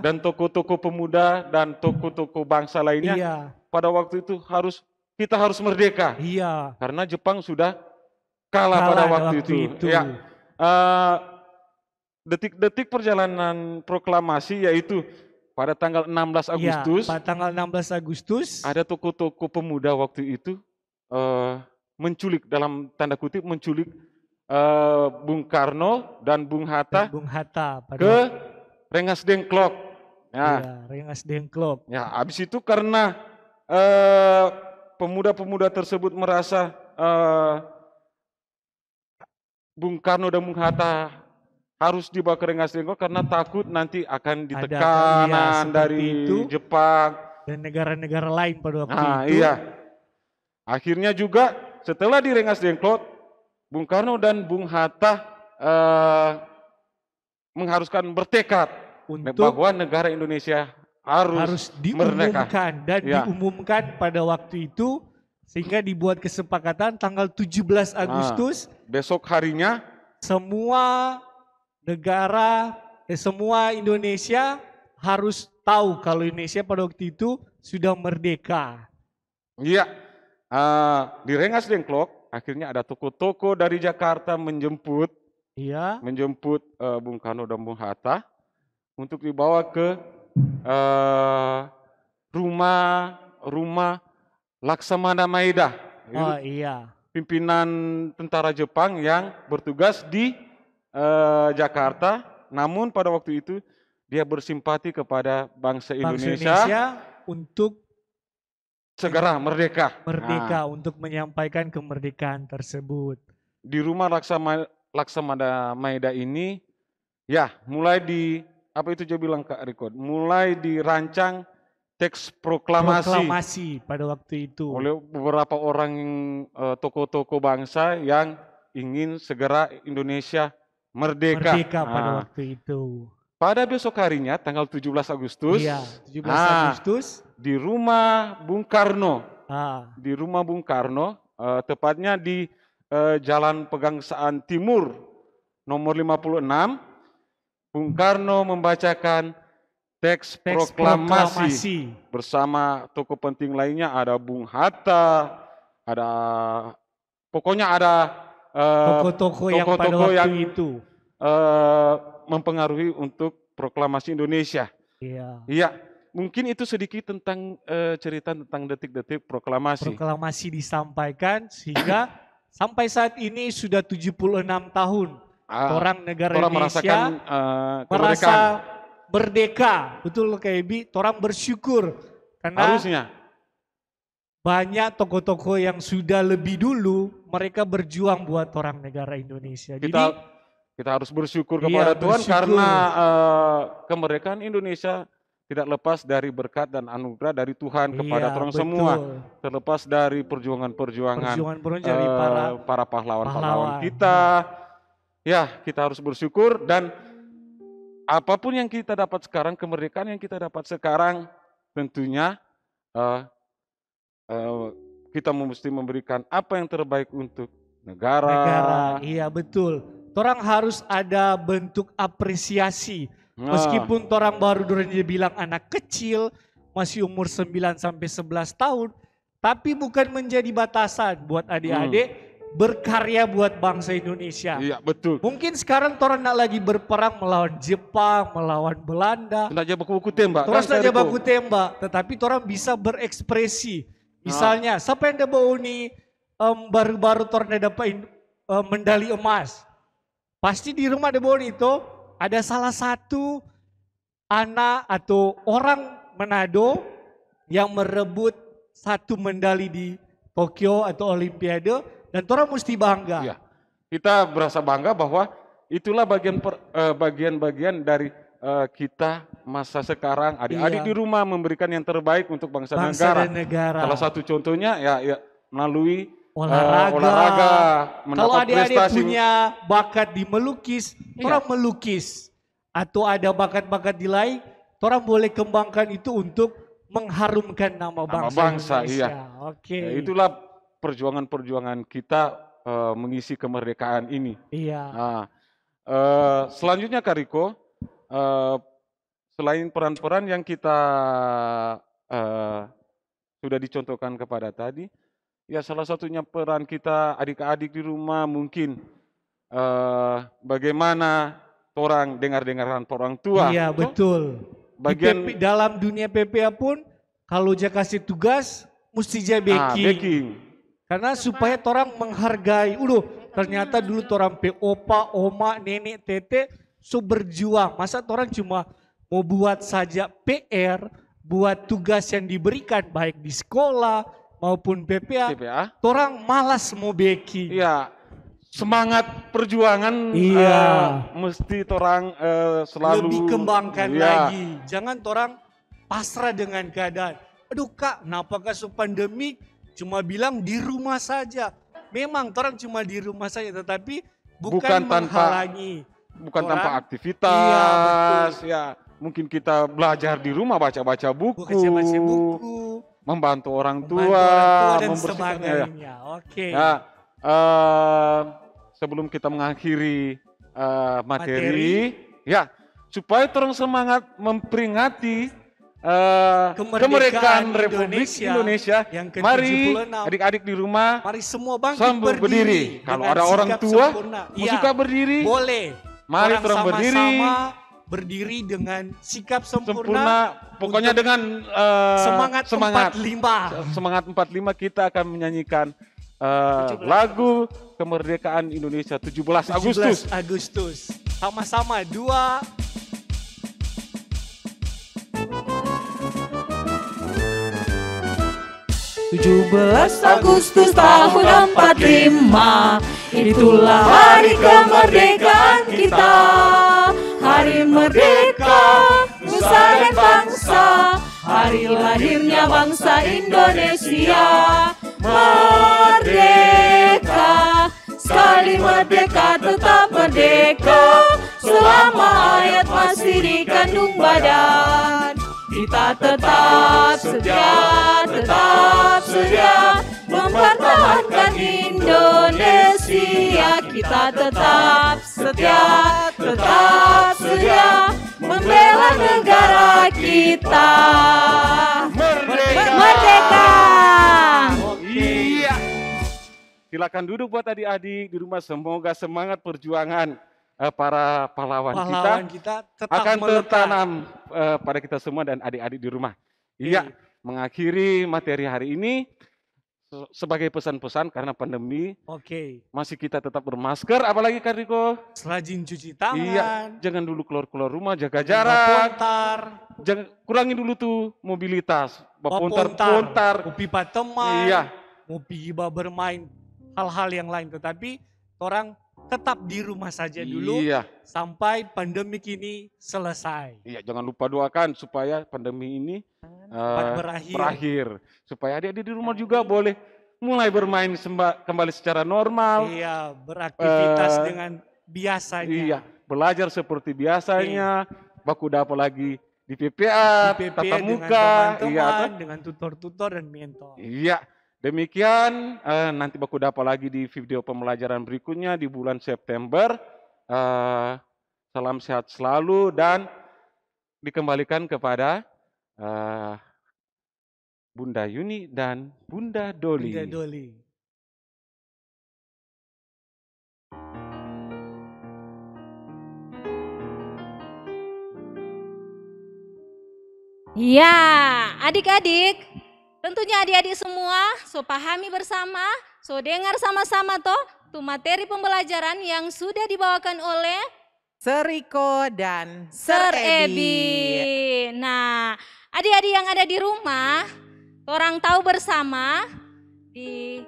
Dan tokoh-tokoh pemuda dan tokoh-tokoh bangsa lainnya. Iya. Pada waktu itu kita harus merdeka. Iya. Karena Jepang sudah kalah pada waktu itu. Ya. Detik-detik perjalanan proklamasi yaitu pada tanggal 16 Agustus. Ya, pada tanggal 16 Agustus. Ada tokoh-tokoh pemuda waktu itu menculik, dalam tanda kutip menculik Bung Karno dan Bung Hatta, ke Rengas Dengklok. Ya, Rengas Dengklok. Ya, habis itu karena pemuda-pemuda tersebut merasa Bung Karno dan Bung Hatta harus dibawa ke Rengas Dengklok karena takut nanti akan ditekanan dari Jepang dan negara-negara lain pada waktu itu. Iya. Akhirnya juga setelah di Rengas Dengklok, Bung Karno dan Bung Hatta mengharuskan bertekad bahwa negara Indonesia harus diumumkan dan diumumkan pada waktu itu, sehingga dibuat kesepakatan tanggal 17 Agustus. Besok harinya semua negara, semua Indonesia harus tahu kalau Indonesia pada waktu itu sudah merdeka. Iya, di Rengas Dengklok akhirnya ada toko-toko dari Jakarta menjemput Bung Karno dan Bung Hatta untuk dibawa ke rumah Laksamana Maeda. Oh iya. Pimpinan tentara Jepang yang bertugas di Jakarta, namun pada waktu itu dia bersimpati kepada bangsa Indonesia untuk segera merdeka. Untuk menyampaikan kemerdekaan tersebut. Di rumah Laksamana Maeda ini, ya mulai apa itu dia bilang Kak Riko, mulai dirancang teks proklamasi pada waktu itu oleh beberapa orang tokoh-tokoh bangsa yang ingin segera Indonesia merdeka pada waktu itu. Pada besok harinya tanggal 17 Agustus, 17 Agustus di rumah Bung Karno, tepatnya di Jalan Pegangsaan Timur nomor 56, Bung Karno membacakan teks proklamasi bersama tokoh penting lainnya, ada Bung Hatta, pokoknya ada tokoh-tokoh yang pada waktu itu mempengaruhi untuk proklamasi Indonesia. Iya, mungkin itu sedikit tentang cerita tentang detik-detik proklamasi. Proklamasi disampaikan sehingga sampai saat ini sudah 76 tahun orang negara Indonesia merasa merdeka. Betul Kak orang bersyukur karena harusnya banyak tokoh-tokoh yang sudah lebih dulu mereka berjuang buat orang negara Indonesia. Kita harus bersyukur kepada Tuhan karena kemerdekaan Indonesia tidak lepas dari berkat dan anugerah dari Tuhan kepada orang semua. Terlepas dari perjuangan-perjuangan dari para pahlawan-pahlawan kita. Ya, kita harus bersyukur dan apapun yang kita dapat sekarang, kemerdekaan yang kita dapat sekarang, tentunya kita mesti memberikan apa yang terbaik untuk negara. Iya betul. Torang harus ada bentuk apresiasi. Meskipun torang baru bilang anak kecil, masih umur 9 sampai 11 tahun, tapi bukan menjadi batasan buat adik-adik berkarya buat bangsa Indonesia. Iya betul. Mungkin sekarang torang nak lagi berperang melawan Jepang, melawan Belanda. Tidak aja baku tembak. Torang tidak baku tembak, tetapi torang bisa berekspresi. Misalnya, siapa yang dapat baru-baru torang dapat medali emas? pasti di rumah Debon itu ada salah satu anak atau orang Manado yang merebut satu medali di Tokyo atau Olimpiade dan orang mesti bangga. Iya. Kita berasa bangga bahwa itulah bagian-bagian dari kita masa sekarang, adik-adik di rumah memberikan yang terbaik untuk bangsa dan negara. negara. Salah satu contohnya ya melalui olahraga. Kalau mendapat adik-adik prestasi. punya bakat di melukis, orang melukis. Atau ada bakat-bakat di lain, orang boleh kembangkan itu untuk mengharumkan nama bangsa Indonesia. Iya. Oke. Itulah perjuangan-perjuangan kita mengisi kemerdekaan ini. Iya. Nah, selanjutnya Kak Riko, selain peran-peran yang kita sudah dicontohkan kepada tadi, ya salah satunya peran kita adik-adik di rumah mungkin bagaimana orang dengar-dengaran orang tua. Iya betul. Bagian dalam dunia PPA pun kalau dia kasih tugas mesti dia backing. Karena supaya orang menghargai. Ternyata dulu orang opa, oma, nenek, tete berjuang. Masa orang cuma mau buat saja PR, buat tugas yang diberikan baik di sekolah maupun PPA. Orang malas mau backing. Iya. Semangat perjuangan mesti orang selalu lebih kembangkan lagi. Jangan orang pasrah dengan keadaan. Aduh Kak, kenapakah pandemi cuma bilang di rumah saja. Memang orang cuma di rumah saja, tetapi bukan menghalangi. Bukan tanpa aktivitas. Ya, mungkin kita belajar di rumah, baca-baca buku. Membantu orang tua, dan sebagainya. Oke. Ya, sebelum kita mengakhiri materi, ya supaya terus semangat memperingati kemerdekaan Republik Indonesia. Mari adik-adik di rumah, mari semua bangkit berdiri. Kalau ada orang tua suka berdiri, boleh. Mari terus berdiri. Berdiri dengan sikap sempurna. Pokoknya dengan semangat 45. Semangat 45 kita akan menyanyikan lagu kemerdekaan Indonesia 17 Agustus. Sama-sama 17 Agustus tahun 45, itulah hari kemerdekaan kita. Hari merdeka, nusa dan bangsa, hari lahirnya bangsa Indonesia. Merdeka, sekali merdeka tetap merdeka, selama hayat masih dikandung badan. Kita tetap setia mempertahankan Indonesia. Kita tetap setia membela negara kita. Merdeka. Iya. Silakan duduk buat adik-adik di rumah. Semoga semangat perjuangan para pahlawan kita akan tertanam pada kita semua dan adik-adik di rumah. Iya, mengakhiri materi hari ini sebagai pesan-pesan karena pandemi. Masih kita tetap bermasker, apalagi Kak Riko? Rajin cuci tangan. Iya, jangan dulu keluar rumah, jaga jarak. Jangan kurangi dulu tuh mobilitas. Pontar. Mau pipa teman. Iya. Mau pergi bermain hal-hal yang lain, tetapi orang tetap di rumah saja dulu sampai pandemik ini selesai. Iya, jangan lupa doakan supaya pandemi ini berakhir. Supaya adik-adik di rumah juga boleh mulai bermain kembali secara normal. Iya, beraktivitas dengan biasanya. Iya, belajar seperti biasanya. Baku dapat lagi di PPA, tatap muka, teman-teman, dengan tutor-tutor dan mentor. Iya. Demikian, nanti baku dapat lagi di video pembelajaran berikutnya di bulan September. Salam sehat selalu dan dikembalikan kepada Bunda Yuni dan Bunda Doli. Ya, adik-adik. Tentunya adik-adik semua, so pahami bersama, so dengar sama-sama toh untuk materi pembelajaran yang sudah dibawakan oleh Seriko dan Ser Ebi. Nah, adik-adik yang ada di rumah, orang tahu bersama di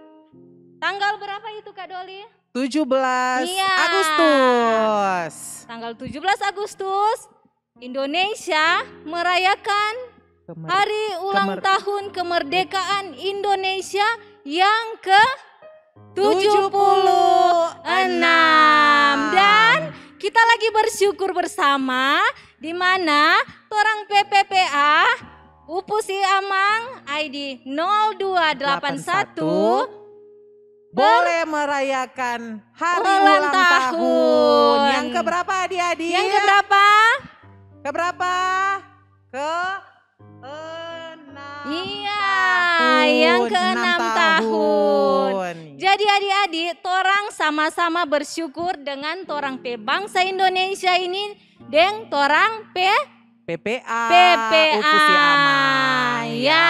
tanggal berapa itu Kak Doli? 17 Iya. Agustus. Tanggal 17 Agustus, Indonesia merayakan hari ulang tahun kemerdekaan Indonesia yang ke-76. Dan kita lagi bersyukur bersama di mana torang PPPA Upusi Amang ID 0281 boleh merayakan hari ulang tahun. Yang keberapa adik-adik? Yang keberapa? Keberapa? Iya, yang ke-6 tahun. Jadi adik-adik, torang sama-sama bersyukur dengan torang bangsa Indonesia ini deng torang PPA. Upusi Amang. Ya.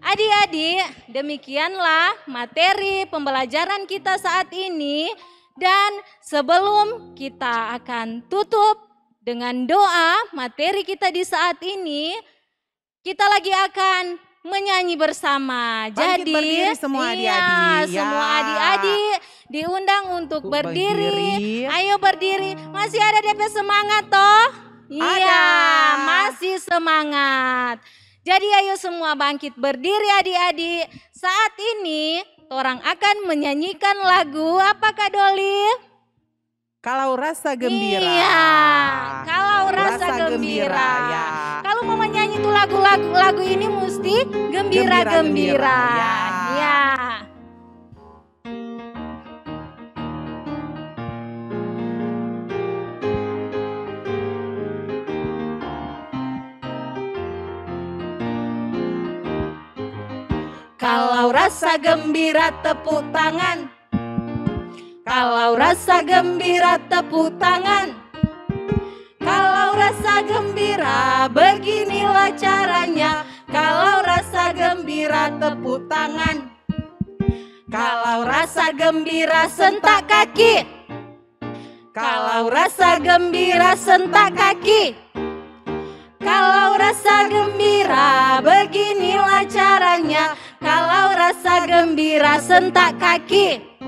Adik-adik, demikianlah materi pembelajaran kita saat ini. Dan sebelum kita akan tutup dengan doa materi kita di saat ini, kita lagi akan menyanyi bersama. Bangkit Jadi berdiri semua adik-adik. iya, semua adik-adik diundang untuk berdiri. Ayo berdiri. Masih ada DP semangat toh? Iya, masih semangat. Jadi ayo semua bangkit berdiri adik-adik. Saat ini orang akan menyanyikan lagu apa Kak Doli? Kalau rasa gembira. Iya, kalau rasa gembira. Ya. Kalau mau menyanyi tuh lagu ini mesti gembira-gembira. Ya. Kalau rasa gembira tepuk tangan. Kalau rasa gembira tepuk tangan. Kalau rasa gembira beginilah caranya. Kalau rasa gembira tepuk tangan. Kalau rasa gembira sentak kaki. Kalau rasa gembira sentak kaki. Kalau rasa gembira beginilah caranya. Kalau rasa gembira sentak kaki.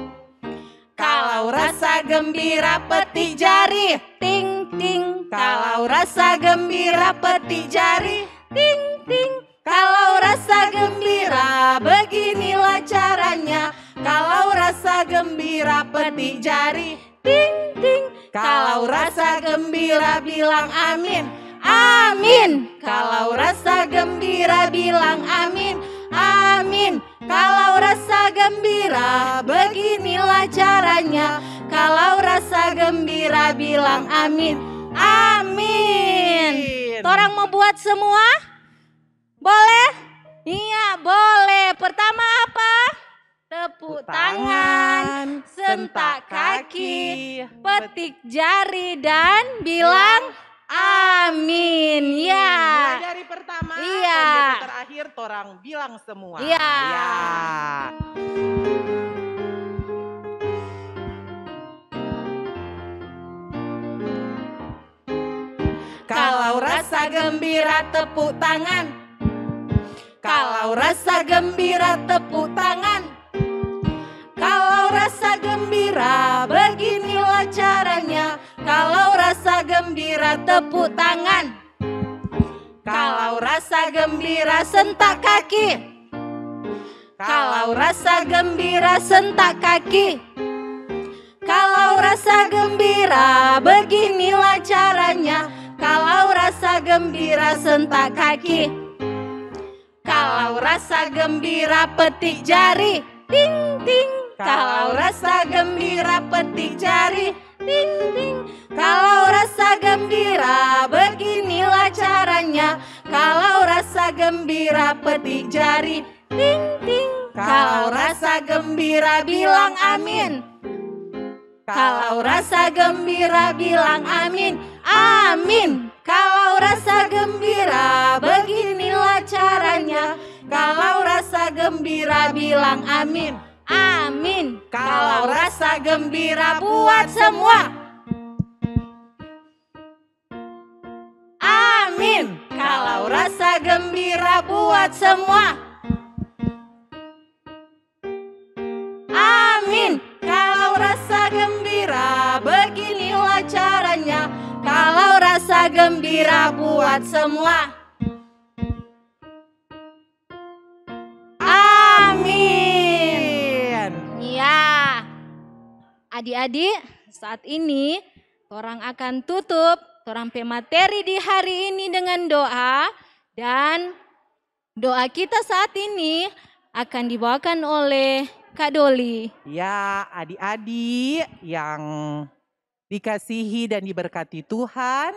Kalau rasa gembira petik jari. Ting ting. Kalau rasa gembira petik jari. Ting ting. Kalau rasa gembira beginilah caranya. Kalau rasa gembira petik jari. Ting ting. Kalau rasa gembira bilang amin. Amin. Kalau rasa gembira bilang amin. Amin. Kalau rasa gembira beginilah caranya. Kalau rasa gembira bilang amin. Amin. Torang mau buat semua? Boleh? Iya boleh. Pertama apa? Tepuk tangan, sentak kaki, petik jari dan bilang amin. Ya. Mulai dari pertama iya. sampai terakhir torang bilang semua. Iya. Ya. Kalau rasa gembira tepuk tangan. Kalau rasa gembira tepuk tangan. Kalau rasa gembira beginilah caranya. Kalau rasa gembira tepuk tangan. Kalau rasa gembira sentak kaki. Kalau rasa gembira sentak kaki. Kalau rasa gembira beginilah caranya. Kalau rasa gembira sentak kaki. Kalau rasa gembira petik jari. Ting ting. Kalau rasa gembira petik jari. Ting ting. Kalau rasa gembira beginilah caranya. Kalau rasa gembira petik jari. Ting ting. Kalau rasa gembira bilang amin. Kalau rasa gembira bilang amin. Amin. Kalau rasa gembira beginilah caranya. Kalau rasa gembira bilang amin. Amin. Kalau rasa gembira buat semua. Amin. Kalau rasa gembira buat semua. Amin. Kalau rasa gembira beginilah caranya. Kalau rasa gembira buat semua. Amin. Ya. Adik-adik, saat ini orang akan tutup orang pemateri di hari ini dengan doa, dan doa kita saat ini akan dibawakan oleh Kak Doli. Ya, adik-adik yang dikasihi dan diberkati Tuhan,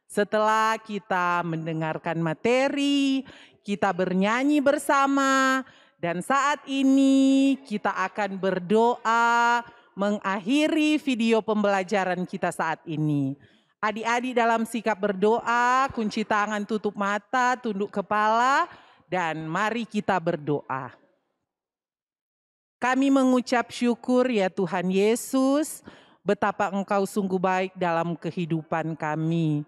setelah kita mendengarkan materi, kita bernyanyi bersama, dan saat ini kita akan berdoa mengakhiri video pembelajaran kita saat ini. Adik-adik dalam sikap berdoa, kunci tangan, tutup mata, tunduk kepala, dan mari kita berdoa. Kami mengucap syukur ya Tuhan Yesus, betapa Engkau sungguh baik dalam kehidupan kami.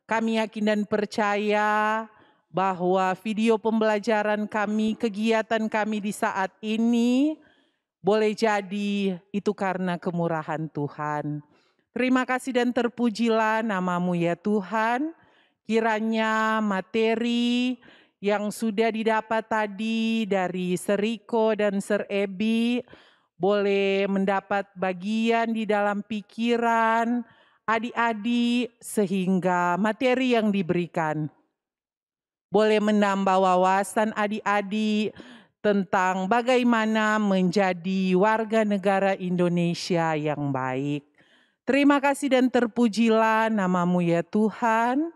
Kami yakin dan percaya bahwa video pembelajaran kami, kegiatan kami di saat ini, boleh jadi itu karena kemurahan Tuhan. Terima kasih dan terpujilah nama-Mu ya Tuhan. Kiranya materi yang sudah didapat tadi dari Seriko dan Ser Ebi boleh mendapat bagian di dalam pikiran adik-adik, sehingga materi yang diberikan boleh menambah wawasan adik-adik tentang bagaimana menjadi warga negara Indonesia yang baik. Terima kasih dan terpujilah nama-Mu ya Tuhan.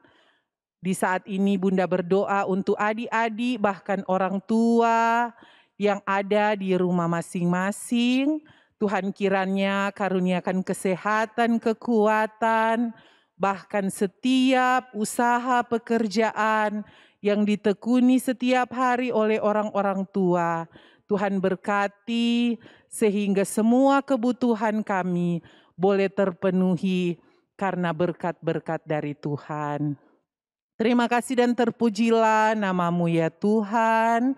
Di saat ini Bunda berdoa untuk adik-adik bahkan orang tua yang ada di rumah masing-masing. Tuhan kiranya karuniakan kesehatan, kekuatan, bahkan setiap usaha pekerjaan yang ditekuni setiap hari oleh orang-orang tua. Tuhan berkati sehingga semua kebutuhan kami boleh terpenuhi karena berkat-berkat dari Tuhan. Terima kasih dan terpujilah nama-Mu ya Tuhan.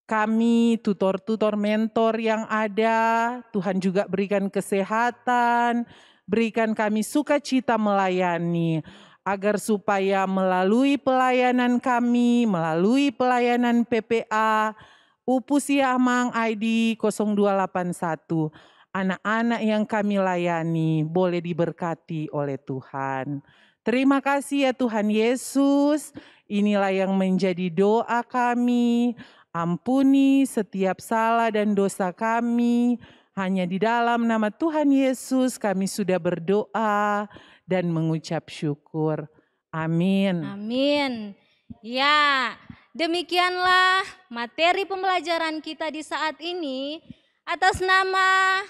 Kami tutor-tutor mentor yang ada, Tuhan juga berikan kesehatan, berikan kami sukacita melayani, agar supaya melalui pelayanan kami, melalui pelayanan PPA, Upusia Amang ID 0281, anak-anak yang kami layani boleh diberkati oleh Tuhan. Terima kasih ya Tuhan Yesus, inilah yang menjadi doa kami. Ampuni setiap salah dan dosa kami. Hanya di dalam nama Tuhan Yesus kami sudah berdoa dan mengucap syukur. Amin. Amin. Ya, demikianlah materi pembelajaran kita di saat ini. Atas nama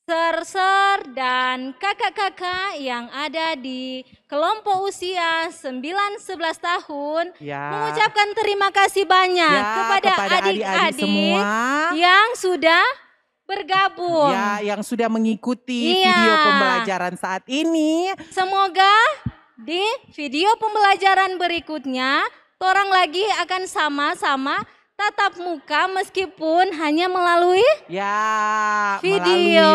Ser-ser dan kakak-kakak yang ada di kelompok usia 9-11 tahun, mengucapkan terima kasih banyak kepada adik-adik semua yang sudah bergabung. Ya, yang sudah mengikuti video pembelajaran saat ini. Semoga di video pembelajaran berikutnya, orang lagi akan sama-sama tatap muka meskipun hanya melalui video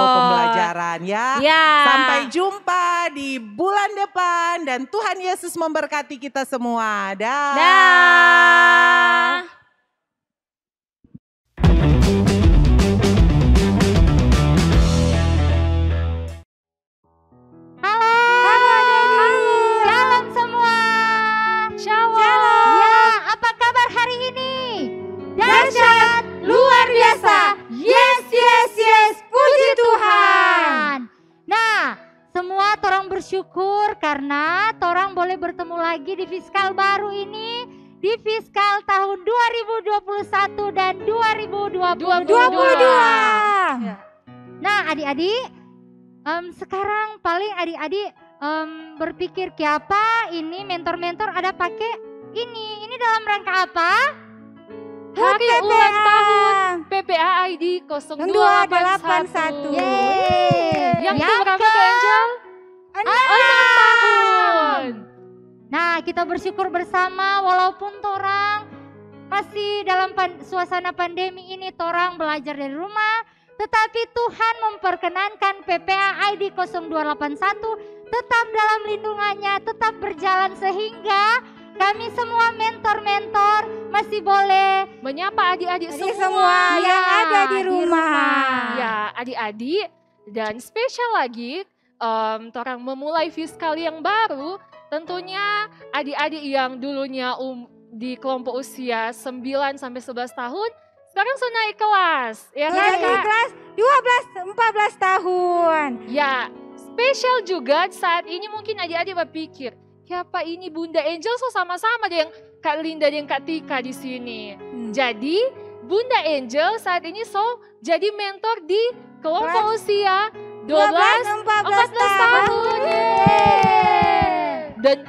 pembelajaran ya. Sampai jumpa di bulan depan dan Tuhan Yesus memberkati kita semua. Dah. Shalom semua. Shalom. Ya, apa kabar hari ini? Dahsyat, luar biasa. Yes, yes, yes. Puji Tuhan. Nah, semua torang bersyukur karena torang boleh bertemu lagi di fiskal baru ini, di fiskal tahun 2021 dan 2022. Nah, adik-adik, sekarang paling adik-adik berpikir apa ini mentor-mentor ada pakai ini dalam rangka apa? Hari ulang tahun PPA ID 0281. Yang keberapa Kak Angel? 6 tahun. Nah, kita bersyukur bersama walaupun torang masih dalam suasana pandemi ini, torang belajar dari rumah, tetapi Tuhan memperkenankan PPA ID 0281 tetap dalam lindungannya, tetap berjalan sehingga kami semua mentor-mentor masih boleh menyapa adik-adik semua yang ada di rumah. Ya, adik-adik, dan spesial lagi orang memulai fiskal yang baru, tentunya adik-adik yang dulunya di kelompok usia 9 sampai 11 tahun sekarang sudah naik kelas, ya kan? Naik kelas 12 14 tahun. Ya, spesial juga saat ini mungkin adik-adik berpikir, siapa ini Bunda Angel so sama-sama dengan Kak Linda dan Kak Tika di sini. Jadi Bunda Angel saat ini jadi mentor di kelompok usia 12-14 tahun. Dan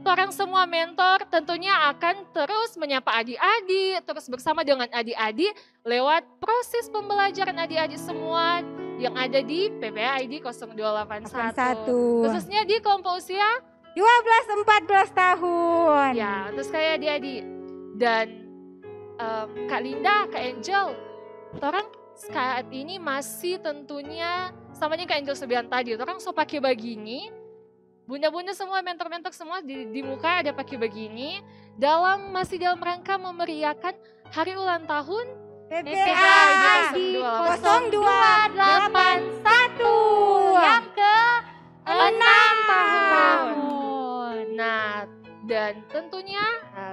orang semua mentor tentunya akan terus menyapa adik-adik, terus bersama dengan adik-adik lewat proses pembelajaran adik-adik semua yang ada di PPA ID 0281. Khususnya di kelompok usia 12-14 tahun. Ya, terus kayak adik-adik. Dan Kak Linda, Kak Angel, orang saat ini masih tentunya sama Kak Angel sebian tadi, orang pakai begini. Bunda-bunda semua, mentor-mentor semua di muka ada pakai begini. Masih dalam rangka memeriahkan hari ulang tahun PPA ID 0281 yang ke-6 tahun. Nah, dan tentunya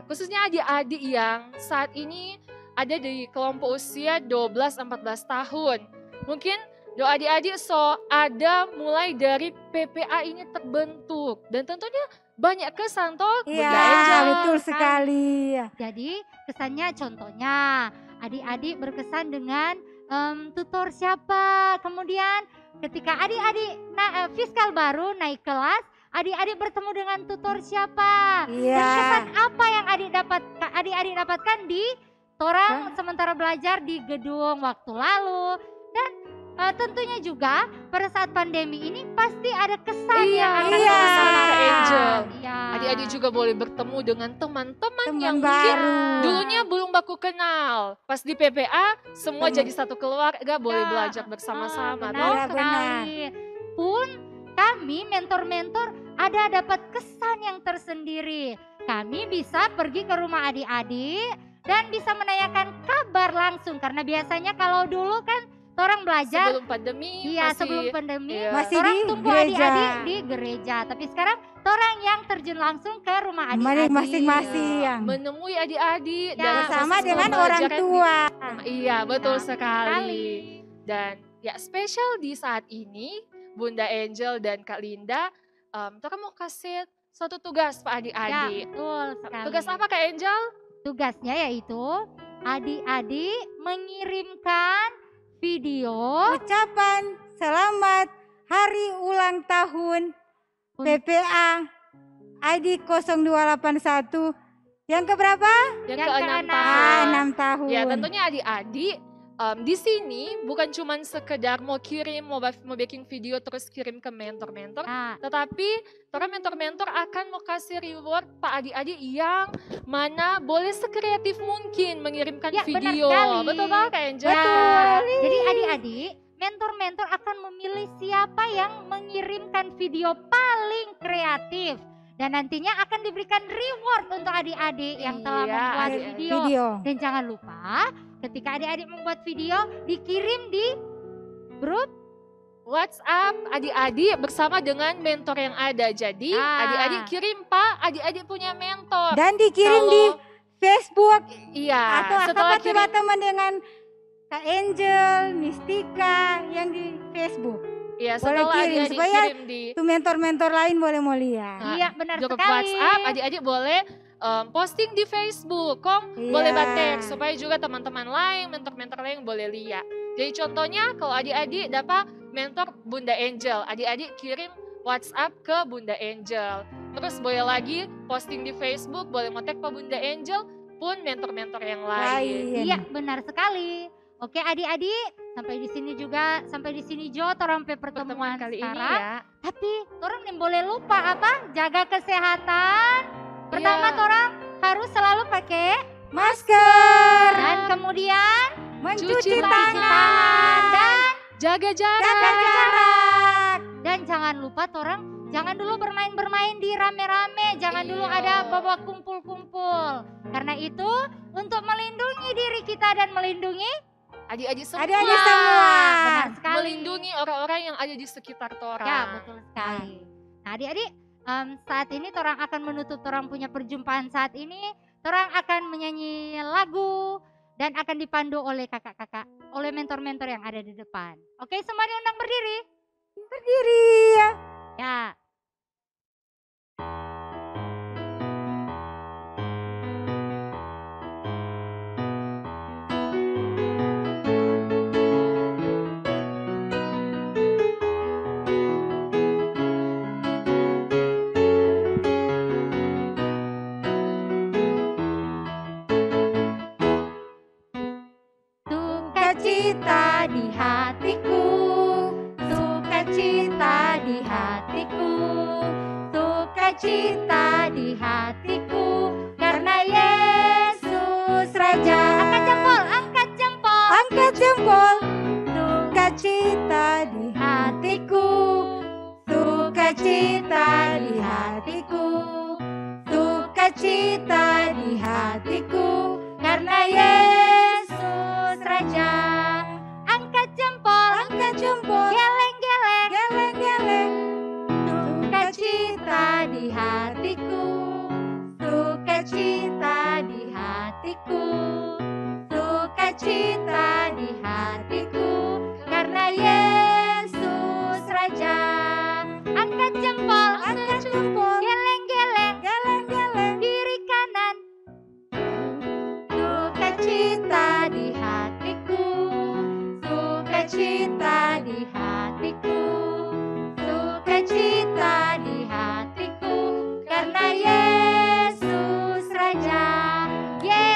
khususnya adik-adik yang saat ini ada di kelompok usia 12-14 tahun. Mungkin adik-adik ada mulai dari PPA ini terbentuk. Dan tentunya banyak kesan toh. Iya, betul sekali. Jadi kesannya contohnya adik-adik berkesan dengan tutor siapa. Kemudian ketika adik-adik fiskal baru naik kelas, adik-adik bertemu dengan tutor siapa. Iya. Dan kesan apa yang adik-adik dapatkan di torang sementara belajar di gedung waktu lalu. Dan tentunya juga pada saat pandemi ini pasti ada kesan yang akan sama Kak Angel. Iya. Adik-adik juga boleh bertemu dengan teman-teman yang baru. mungkin dulunya belum baku kenal. Pas di PPA semua jadi satu keluarga, boleh belajar bersama-sama. Benar sekali. Pun kami mentor-mentor ada dapat kesan yang tersendiri. Kami bisa pergi ke rumah adik-adik dan bisa menanyakan kabar langsung. Karena biasanya kalau dulu kan orang belajar sebelum pandemi, sebelum pandemi, masih orang di tunggu gereja. adik-adik di gereja. Tapi sekarang orang yang terjun langsung ke rumah adik-adik, masing-masing, menemui adik-adik dan bersama dengan orang tua. Iya, betul sekali. Dan ya spesial di saat ini, Bunda Angel dan Kak Linda, kita mau kasih suatu tugas Pak adik-adik. Ya, betul sekali. Tugas apa Kak Angel? Tugasnya yaitu adik-adik mengirimkan video ucapan selamat hari ulang tahun PPA ID 0281 yang keberapa? Yang ke-6 tahun. 6 tahun. Ya tentunya adik-adik di sini bukan cuma sekedar mau kirim, mau bikin video terus kirim ke mentor-mentor, tetapi para mentor-mentor akan mau kasih reward Pak adik-adik yang mana boleh sekreatif mungkin mengirimkan video. Betul Kak Angel? Betul. Jadi adik-adik, mentor-mentor akan memilih siapa yang mengirimkan video paling kreatif. Dan nantinya akan diberikan reward untuk adik-adik yang telah membuat video. Dan jangan lupa ketika adik-adik membuat video dikirim di grup WhatsApp adik-adik bersama dengan mentor yang ada. Jadi adik-adik kirim Pak, adik-adik punya mentor. Dan dikirim di Facebook. Iya. Atau teman-teman dengan Kak Angel, Mistika yang di Facebook. Iya, boleh kirim supaya tuh mentor-mentor lain boleh mau lihat. Iya, benar sekali. WhatsApp adik-adik boleh posting di Facebook, boleh batek supaya juga teman-teman lain, mentor-mentor lain boleh lihat. Jadi contohnya kalau adik-adik dapat mentor Bunda Angel, adik-adik kirim WhatsApp ke Bunda Angel. Terus boleh lagi posting di Facebook, boleh mau tag ke Bunda Angel, maupun mentor-mentor yang lain. Iya, benar sekali. Oke adik-adik, sampai di sini Jo torang pertemuan kali sekarang. ini ya. Tapi torang nem boleh lupa apa? Jaga kesehatan. Pertama torang harus selalu pakai masker. Dan kemudian mencuci tangan dan jaga jarak. Dan jangan lupa torang jangan dulu bermain-bermain di rame-rame, jangan dulu ada bawa kumpul-kumpul. Karena itu untuk melindungi diri kita dan melindungi adik-adik semua. Benar sekali. Melindungi orang-orang yang ada di sekitar torang. Ya, betul sekali. Nah, adik-adik, saat ini torang akan menutup torang punya perjumpaan saat ini. Torang akan menyanyi lagu dan akan dipandu oleh kakak-kakak, oleh mentor-mentor yang ada di depan. Oke, semua diundang berdiri. Berdiri ya. Ya. Sukacita di hatiku, sukacita di hatiku, sukacita di hatiku, karena Yesus Raja. Angkat jempol, angkat jempol. Angkat jempol. Sukacita di hatiku, sukacita di hatiku, sukacita di hatiku, karena Yesus Raja. Angkat jempol, angkat jempol. Geleng-geleng, geleng-geleng. Sukacita di hatiku, sukacita di hatiku, sukacita di hatiku, karena Yesus Raja. Angkat jempol, angkat jempol. Geleng-geleng, geleng-geleng. Kiri kanan. Sukacita di hatiku, sukacita di hatiku, sukacita di hatiku, karena Yesus Raja.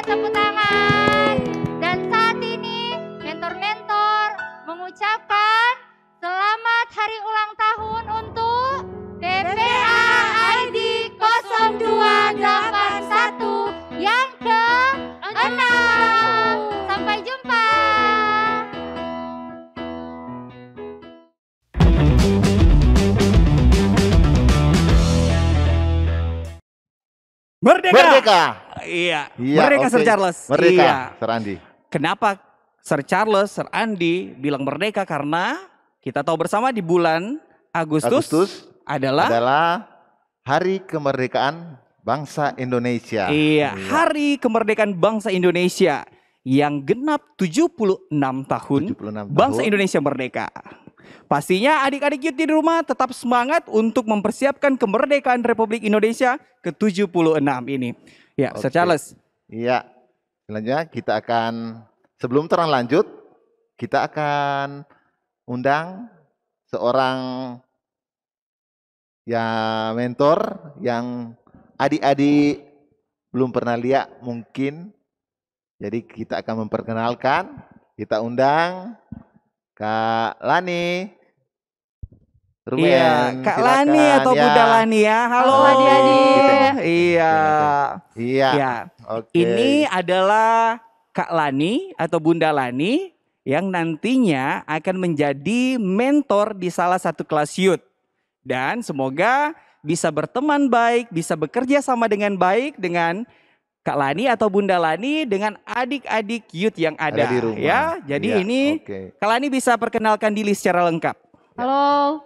Tepuk tangan. Dan saat ini mentor-mentor mengucapkan selamat hari ulang tahun untuk TPA ID 0281 yang ke-6. Sampai jumpa. Merdeka. Iya. Merdeka, Sir Charles. Merdeka, Iya. Sir Andi. Kenapa Sir Charles, Sir Andi bilang merdeka? Karena kita tahu bersama di bulan Agustus adalah Hari Kemerdekaan Bangsa Indonesia. Iya, Hari Kemerdekaan Bangsa Indonesia yang genap 76 tahun bangsa Indonesia merdeka. Pastinya adik-adik youth di rumah tetap semangat untuk mempersiapkan kemerdekaan Republik Indonesia ke-76 ini. Ya, Sir Charles. Iya, selanjutnya kita akan, sebelum terang lanjut, kita akan undang seorang ya mentor yang adik-adik belum pernah lihat mungkin. Jadi kita akan memperkenalkan, kita undang Kak Lani. Iya, Kak Lani atau Bunda Lani ya. Halo adik-adik. Iya. Iya. Oke. Ini adalah Kak Lani atau Bunda Lani yang nantinya akan menjadi mentor di salah satu kelas youth. Dan semoga bisa berteman baik, bisa bekerja sama dengan baik dengan Kak Lani atau Bunda Lani dengan adik-adik youth yang ada di rumah. Ya. Jadi ini Kak Lani bisa perkenalkan diri secara lengkap. Halo,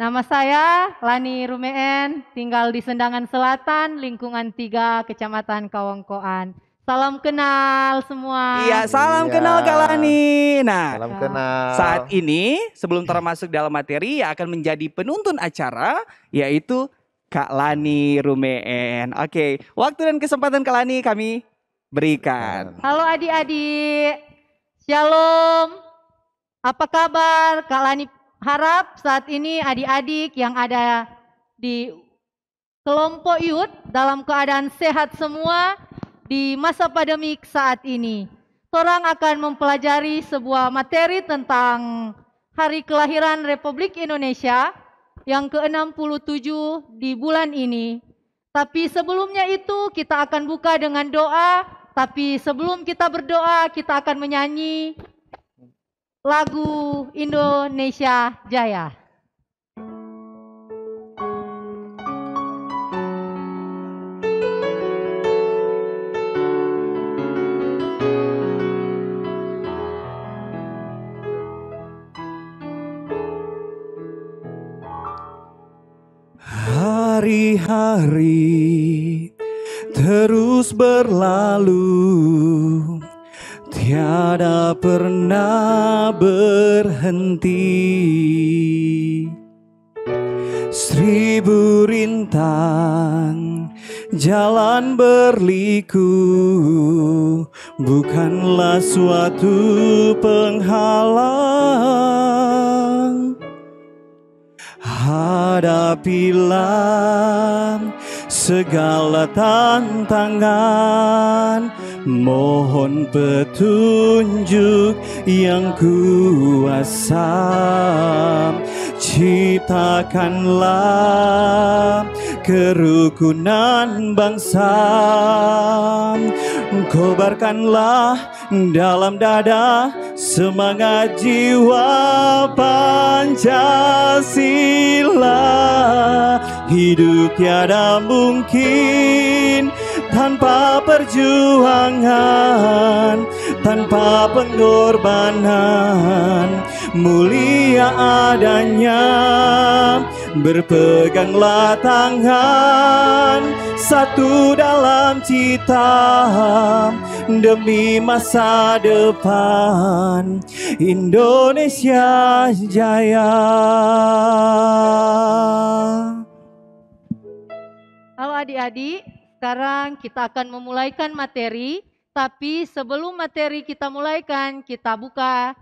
nama saya Lani Rumeen, tinggal di Sendangan Selatan, lingkungan 3, Kecamatan Kawangkoan. Salam kenal semua. Iya, salam kenal Kak Lani. Nah, salam kenal. Saat ini sebelum termasuk dalam materi yang akan menjadi penuntun acara yaitu Kak Lani Rumeen. Oke, waktu dan kesempatan Kak Lani kami berikan. Halo adik-adik, shalom. Apa kabar? Kak Lani harap saat ini adik-adik yang ada di kelompok youth dalam keadaan sehat semua di masa pandemik saat ini. Torang akan mempelajari sebuah materi tentang Hari Kelahiran Republik Indonesia yang ke-67 di bulan ini. Tapi sebelumnya itu kita akan buka dengan doa, tapi sebelum kita berdoa kita akan menyanyi lagu Indonesia Jaya. Hari-hari terus berlalu, tiada pernah berhenti. Seribu rintang jalan berliku, bukanlah suatu penghalang. Hadapilah segala tantangan, mohon petunjuk yang kuasa. Ciptakanlah kerukunan bangsa, kobarkanlah dalam dada semangat jiwa Pancasila. Hidup tiada mungkin tanpa perjuangan, tanpa pengorbanan, mulia adanya. Berpeganglah tangan, satu dalam cita, demi masa depan Indonesia Jaya. Halo adik-adik, sekarang kita akan memulaikan materi, tapi sebelum materi kita mulaikan, kita buka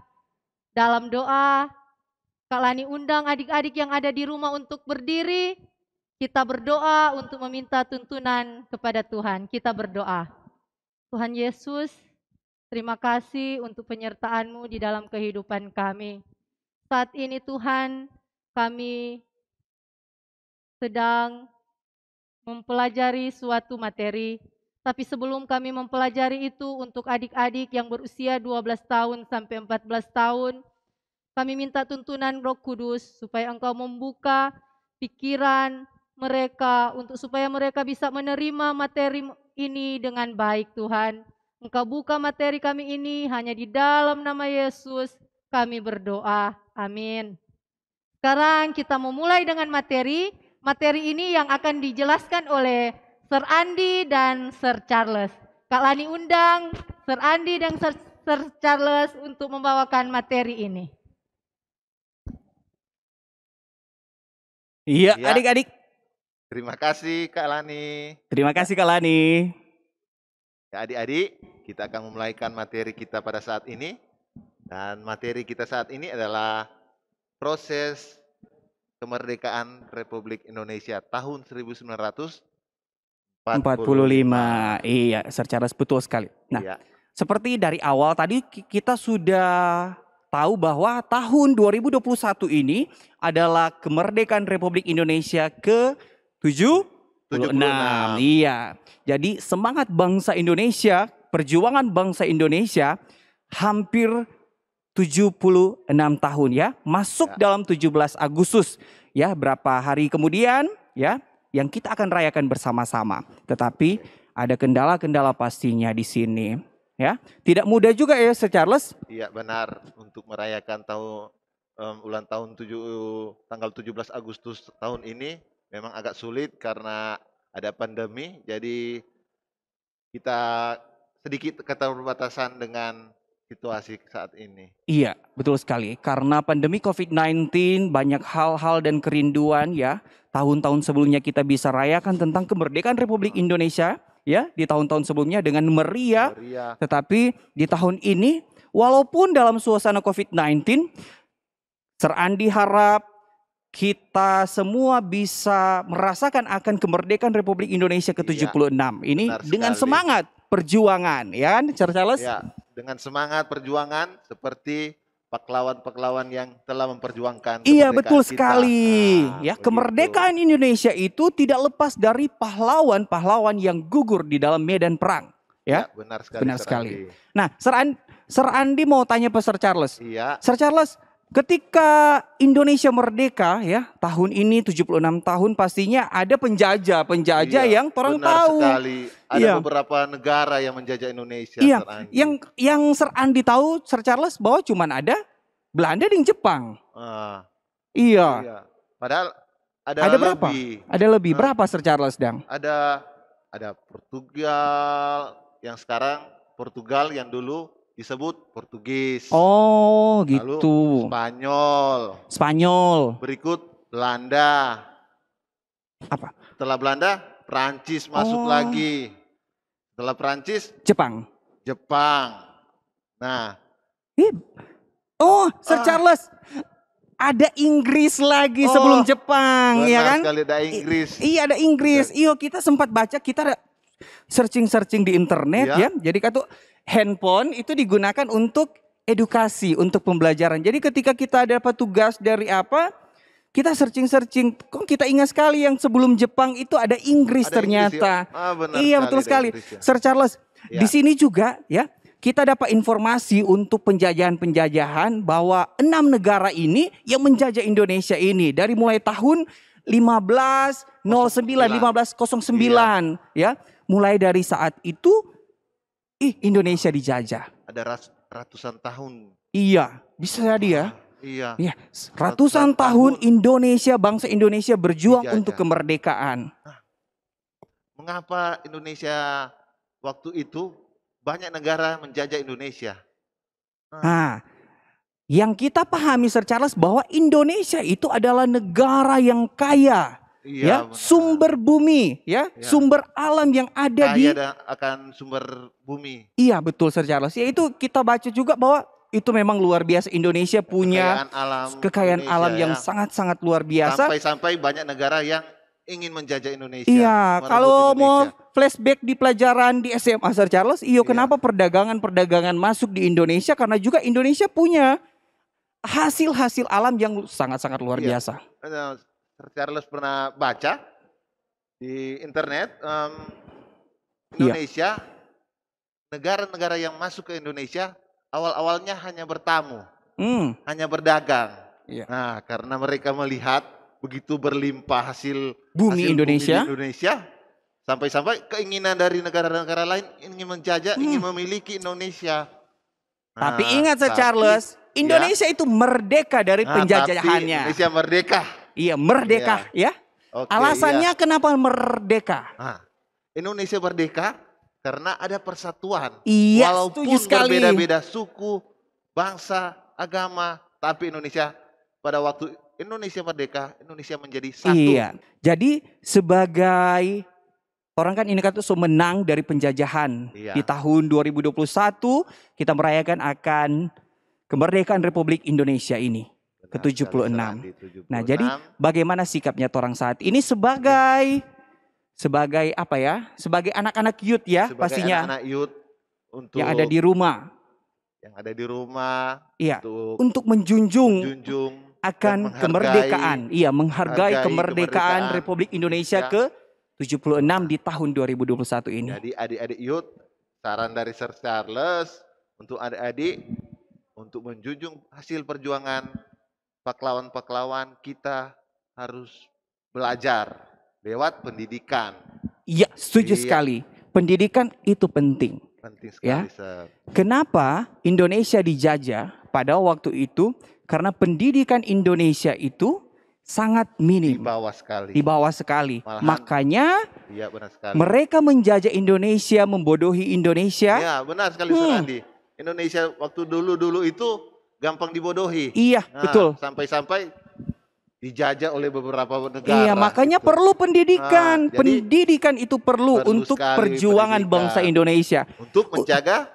dalam doa. Kak Lani undang adik-adik yang ada di rumah untuk berdiri. Kita berdoa untuk meminta tuntunan kepada Tuhan. Kita berdoa. Tuhan Yesus, terima kasih untuk penyertaan-Mu di dalam kehidupan kami. Saat ini Tuhan, kami sedang mempelajari suatu materi. Tapi sebelum kami mempelajari itu untuk adik-adik yang berusia 12 tahun sampai 14 tahun, kami minta tuntunan Roh Kudus supaya Engkau membuka pikiran mereka untuk supaya mereka bisa menerima materi ini dengan baik Tuhan. Engkau buka materi kami ini hanya di dalam nama Yesus kami berdoa. Amin. Sekarang kita memulai dengan materi. Materi ini yang akan dijelaskan oleh Sir Andi dan Sir Charles. Kak Lani undang Sir Andi dan Sir Charles untuk membawakan materi ini. Iya, adik-adik. Terima kasih Kak Lani. Terima kasih Kak Lani. Ya, adik-adik, kita akan memulaikan materi kita pada saat ini. Dan materi kita saat ini adalah proses kemerdekaan Republik Indonesia tahun 1945. Iya, secara betul sekali. Nah, iya. Seperti dari awal tadi kita sudah tahu bahwa tahun 2021 ini adalah kemerdekaan Republik Indonesia ke-76. Iya. Jadi semangat bangsa Indonesia, perjuangan bangsa Indonesia hampir 76 tahun ya. Masuk dalam 17 Agustus ya, berapa hari kemudian ya yang kita akan rayakan bersama-sama. Tetapi ada kendala-kendala pastinya di sini. Ya, tidak mudah juga ya, Sir Charles. Iya benar, untuk merayakan ulang tahun tanggal 17 Agustus tahun ini memang agak sulit karena ada pandemi. Jadi kita sedikit keterbatasan dengan situasi saat ini. Iya, betul sekali. Karena pandemi COVID-19 banyak hal-hal dan kerinduan ya. Tahun-tahun sebelumnya kita bisa rayakan tentang kemerdekaan Republik Indonesia. Ya, di tahun-tahun sebelumnya dengan meriah, tetapi di tahun ini walaupun dalam suasana COVID-19, Sir Andi harap kita semua bisa merasakan akan kemerdekaan Republik Indonesia ke-76 ini dengan semangat, perjuangan, ya kan, Charles? Ya, dengan semangat perjuangan seperti pahlawan-pahlawan yang telah memperjuangkan Iya, kemerdekaan betul kita. sekali. Ya, kemerdekaan Indonesia itu tidak lepas dari pahlawan-pahlawan yang gugur di dalam medan perang. Ya, benar sekali. benar Sir sekali. Andi. Nah, Sir Andi mau tanya ke Sir Charles. Iya. Sir Charles, ketika Indonesia merdeka ya, tahun ini 76 tahun, pastinya ada penjajah yang orang Benar tahu. sekali. Ada Iya. beberapa negara yang menjajah Indonesia. Iya, Sir Andi. yang Sir Andi tahu, Sir Charles, bahwa cuman ada Belanda dan Jepang. Iya. Padahal Ada berapa? lebih. Ada lebih. Berapa Sir Charles, Dang? Ada Portugal yang sekarang Portugal yang dulu disebut Portugis. Oh, Lalu gitu. Spanyol. Berikut Belanda. Apa? Setelah Belanda, Prancis masuk lagi. Setelah Prancis, Jepang. Nah, Sir Charles, ada Inggris lagi sebelum Jepang, benar ya kan? sekali ada Inggris. Iya, ada Inggris. Iya, kita sempat baca, kita searching di internet ya. Jadi kata handphone itu digunakan untuk edukasi, untuk pembelajaran. Jadi ketika kita dapat tugas dari apa, kita searching. Kok kita ingat sekali yang sebelum Jepang itu ada Inggris ternyata. Benar Iya, betul sekali. Sir Charles, di sini juga ya, kita dapat informasi untuk penjajahan bahwa 6 negara ini yang menjajah Indonesia ini dari mulai tahun 1509 ya. Mulai dari saat itu Indonesia dijajah. Ada ratusan tahun. Iya, bisa jadi ya. Iya. Ya, ratusan tahun Indonesia, bangsa Indonesia berjuang untuk kemerdekaan. Mengapa Indonesia waktu itu banyak negara menjajah Indonesia? Nah, yang kita pahami Sir Charles bahwa Indonesia itu adalah negara yang kaya. Iya, sumber bumi, sumber alam yang ada di akan sumber bumi. Iya, betul Sir Charles. Ya, itu kita baca juga bahwa itu memang luar biasa. Indonesia punya kekayaan alam yang sangat-sangat luar biasa. Sampai-sampai banyak negara yang ingin menjajah Indonesia. Iya, kalau mau flashback di pelajaran di SMA Sir Charles, kenapa perdagangan masuk di Indonesia? Karena juga Indonesia punya hasil-hasil alam yang sangat-sangat luar biasa. Sir Charles pernah baca di internet Indonesia, negara-negara yang masuk ke Indonesia awal-awalnya hanya bertamu, hanya berdagang. Nah, karena mereka melihat begitu berlimpah hasil bumi Indonesia, sampai-sampai keinginan dari negara-negara lain ingin menjajah, ingin memiliki Indonesia. Tapi ingat Sir Charles, Indonesia itu merdeka dari penjajahannya. Indonesia merdeka. Iya, merdeka ya. Alasannya kenapa merdeka? Indonesia merdeka karena ada persatuan. Iya, walaupun setuju sekali. berbeda-beda suku, bangsa, agama, tapi Indonesia pada waktu Indonesia merdeka, Indonesia menjadi satu. Iya. Jadi sebagai orang kan ini kan tuh menang dari penjajahan. Di tahun 2021 kita merayakan akan kemerdekaan Republik Indonesia ini. ke-76. Nah, jadi bagaimana sikapnya orang saat ini sebagai apa ya? Sebagai anak-anak youth ya, sebagai pastinya. anak-anak youth untuk yang ada di rumah. Yang ada di rumah. Iya. Untuk menjunjung akan kemerdekaan. Iya, menghargai kemerdekaan Republik Indonesia ke-76 di tahun 2021 ini. Jadi adik-adik youth, saran dari Sir Charles untuk adik-adik untuk menjunjung hasil perjuangan pahlawan-pahlawan, kita harus belajar lewat pendidikan. Iya, setuju sekali. Pendidikan itu penting. Penting sekali, ya. Sir. Kenapa Indonesia dijajah pada waktu itu? Karena pendidikan Indonesia itu sangat minim. Di bawah sekali. Di bawah sekali. Malahan, makanya iya, benar sekali. mereka menjajah Indonesia, membodohi Indonesia. Ya, benar sekali Sir Andi. Indonesia waktu dulu itu gampang dibodohi. Iya, betul. Sampai-sampai dijajah oleh beberapa negara. Iya, makanya perlu pendidikan. Jadi, pendidikan itu perlu untuk perjuangan bangsa Indonesia. Untuk menjaga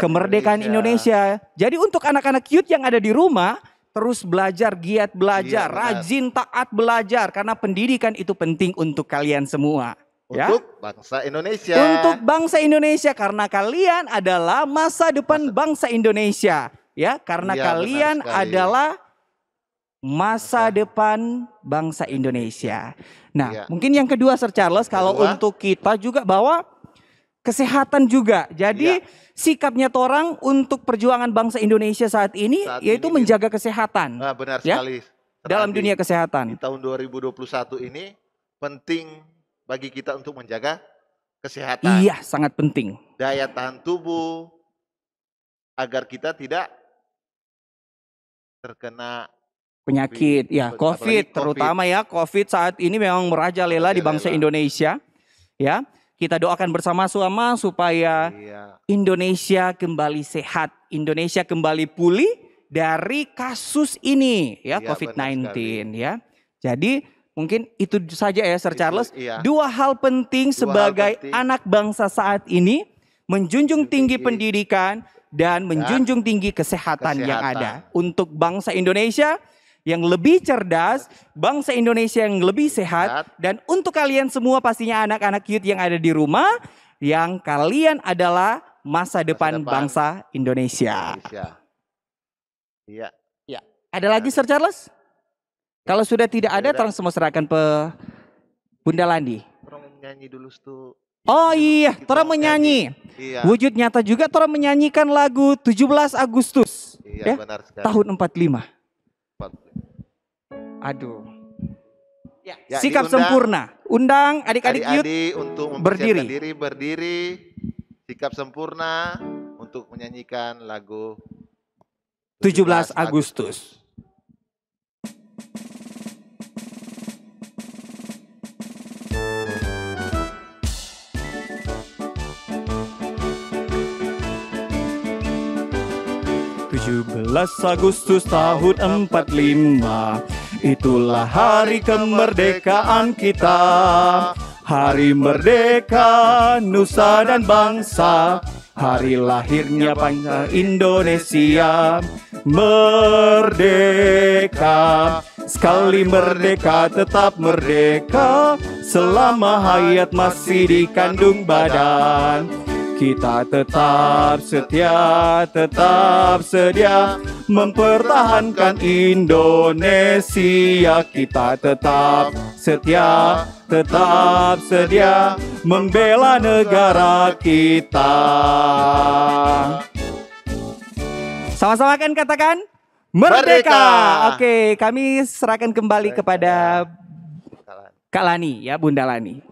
kemerdekaan Indonesia. Jadi untuk anak-anak youth yang ada di rumah, terus belajar, giat belajar, rajin taat belajar. Karena pendidikan itu penting untuk kalian semua. Untuk bangsa Indonesia. Untuk bangsa Indonesia karena kalian adalah masa depan bangsa Indonesia. Ya, karena Iya, kalian benar sekali. adalah masa depan bangsa Indonesia. Nah, Iya. mungkin yang kedua Sir Charles, kalau Kedua. untuk kita juga bahwa kesehatan juga. Jadi sikapnya orang untuk perjuangan bangsa Indonesia saat ini yaitu menjaga kesehatan. Nah, benar Ya, sekali. dalam Andi. dunia kesehatan. Di tahun 2021 ini penting bagi kita untuk menjaga kesehatan. Iya, sangat penting. Daya tahan tubuh agar kita tidak terkena Penyakit, ya apalagi COVID, terutama ya COVID saat ini memang merajalela di bangsa Indonesia. Ya, kita doakan bersama-sama supaya Indonesia kembali sehat, Indonesia kembali pulih dari kasus ini ya, Iya, COVID-19 benar ya. Jadi mungkin itu saja ya Sir Charles. iya. Dua hal penting sebagai anak bangsa saat ini, menjunjung tinggi pendidikan dan menjunjung tinggi kesehatan yang ada untuk bangsa Indonesia yang lebih cerdas, bangsa Indonesia yang lebih sehat, dan untuk kalian semua pastinya anak-anak youth yang ada di rumah, yang kalian adalah masa depan bangsa Indonesia. Iya. Ya. Ada lagi Sir Charles? Kalau sudah tidak ada, tolong semua serahkan ke Bunda Landi. Orang nyanyi dulu tuh. Oh iya, Tora menyanyi. Iya. Wujud nyata juga Tora menyanyikan lagu 17 Agustus. Iya, benar sekali. Tahun 45. Aduh. Ya, Sikap diundang sempurna. Undang adik-adik youth adik-adik untuk berdiri. mempersiapkan diri, berdiri. Sikap sempurna untuk menyanyikan lagu 17 Agustus. Agustus tahun 45, itulah hari kemerdekaan kita. Hari merdeka nusa dan bangsa, hari lahirnya bangsa Indonesia. Merdeka, sekali merdeka tetap merdeka, selama hayat masih dikandung badan. Kita tetap sedia mempertahankan Indonesia. Kita tetap sedia membela negara kita. Sama-sama kan katakan merdeka. Oke, kami serahkan kembali kepada Kak Lani ya, Bunda Lani.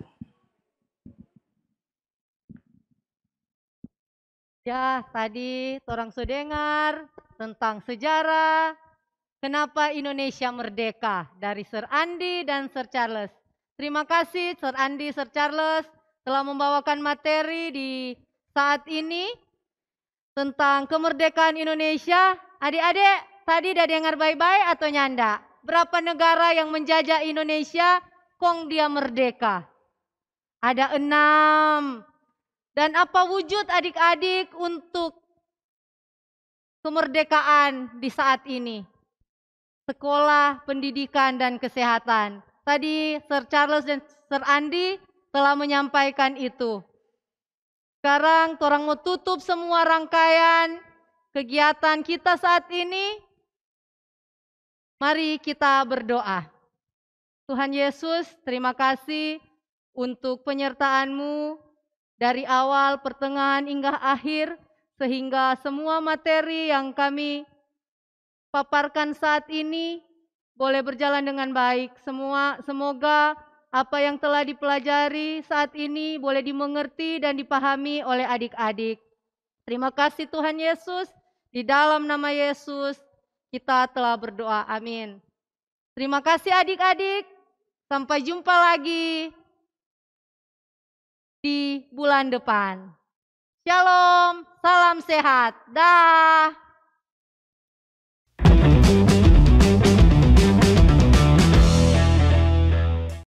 Ya, tadi orang sudah dengar tentang sejarah kenapa Indonesia merdeka dari Sir Andi dan Sir Charles. Terima kasih Sir Andi, Sir Charles telah membawakan materi di saat ini tentang kemerdekaan Indonesia. Adik-adik, tadi udah dengar baik-baik atau nyanda? Berapa negara yang menjajah Indonesia, kong dia merdeka? Ada 6. Dan apa wujud adik-adik untuk kemerdekaan di saat ini? Sekolah, pendidikan, dan kesehatan. Tadi Sir Charles dan Sir Andi telah menyampaikan itu. Sekarang orang mau tutup semua rangkaian kegiatan kita saat ini. Mari kita berdoa. Tuhan Yesus, terima kasih untuk penyertaan-Mu dari awal, pertengahan, hingga akhir, sehingga semua materi yang kami paparkan saat ini boleh berjalan dengan baik. Semoga apa yang telah dipelajari saat ini boleh dimengerti dan dipahami oleh adik-adik. Terima kasih Tuhan Yesus, di dalam nama Yesus kita telah berdoa, amin. Terima kasih adik-adik, sampai jumpa lagi di bulan depan. Shalom, salam sehat, dah.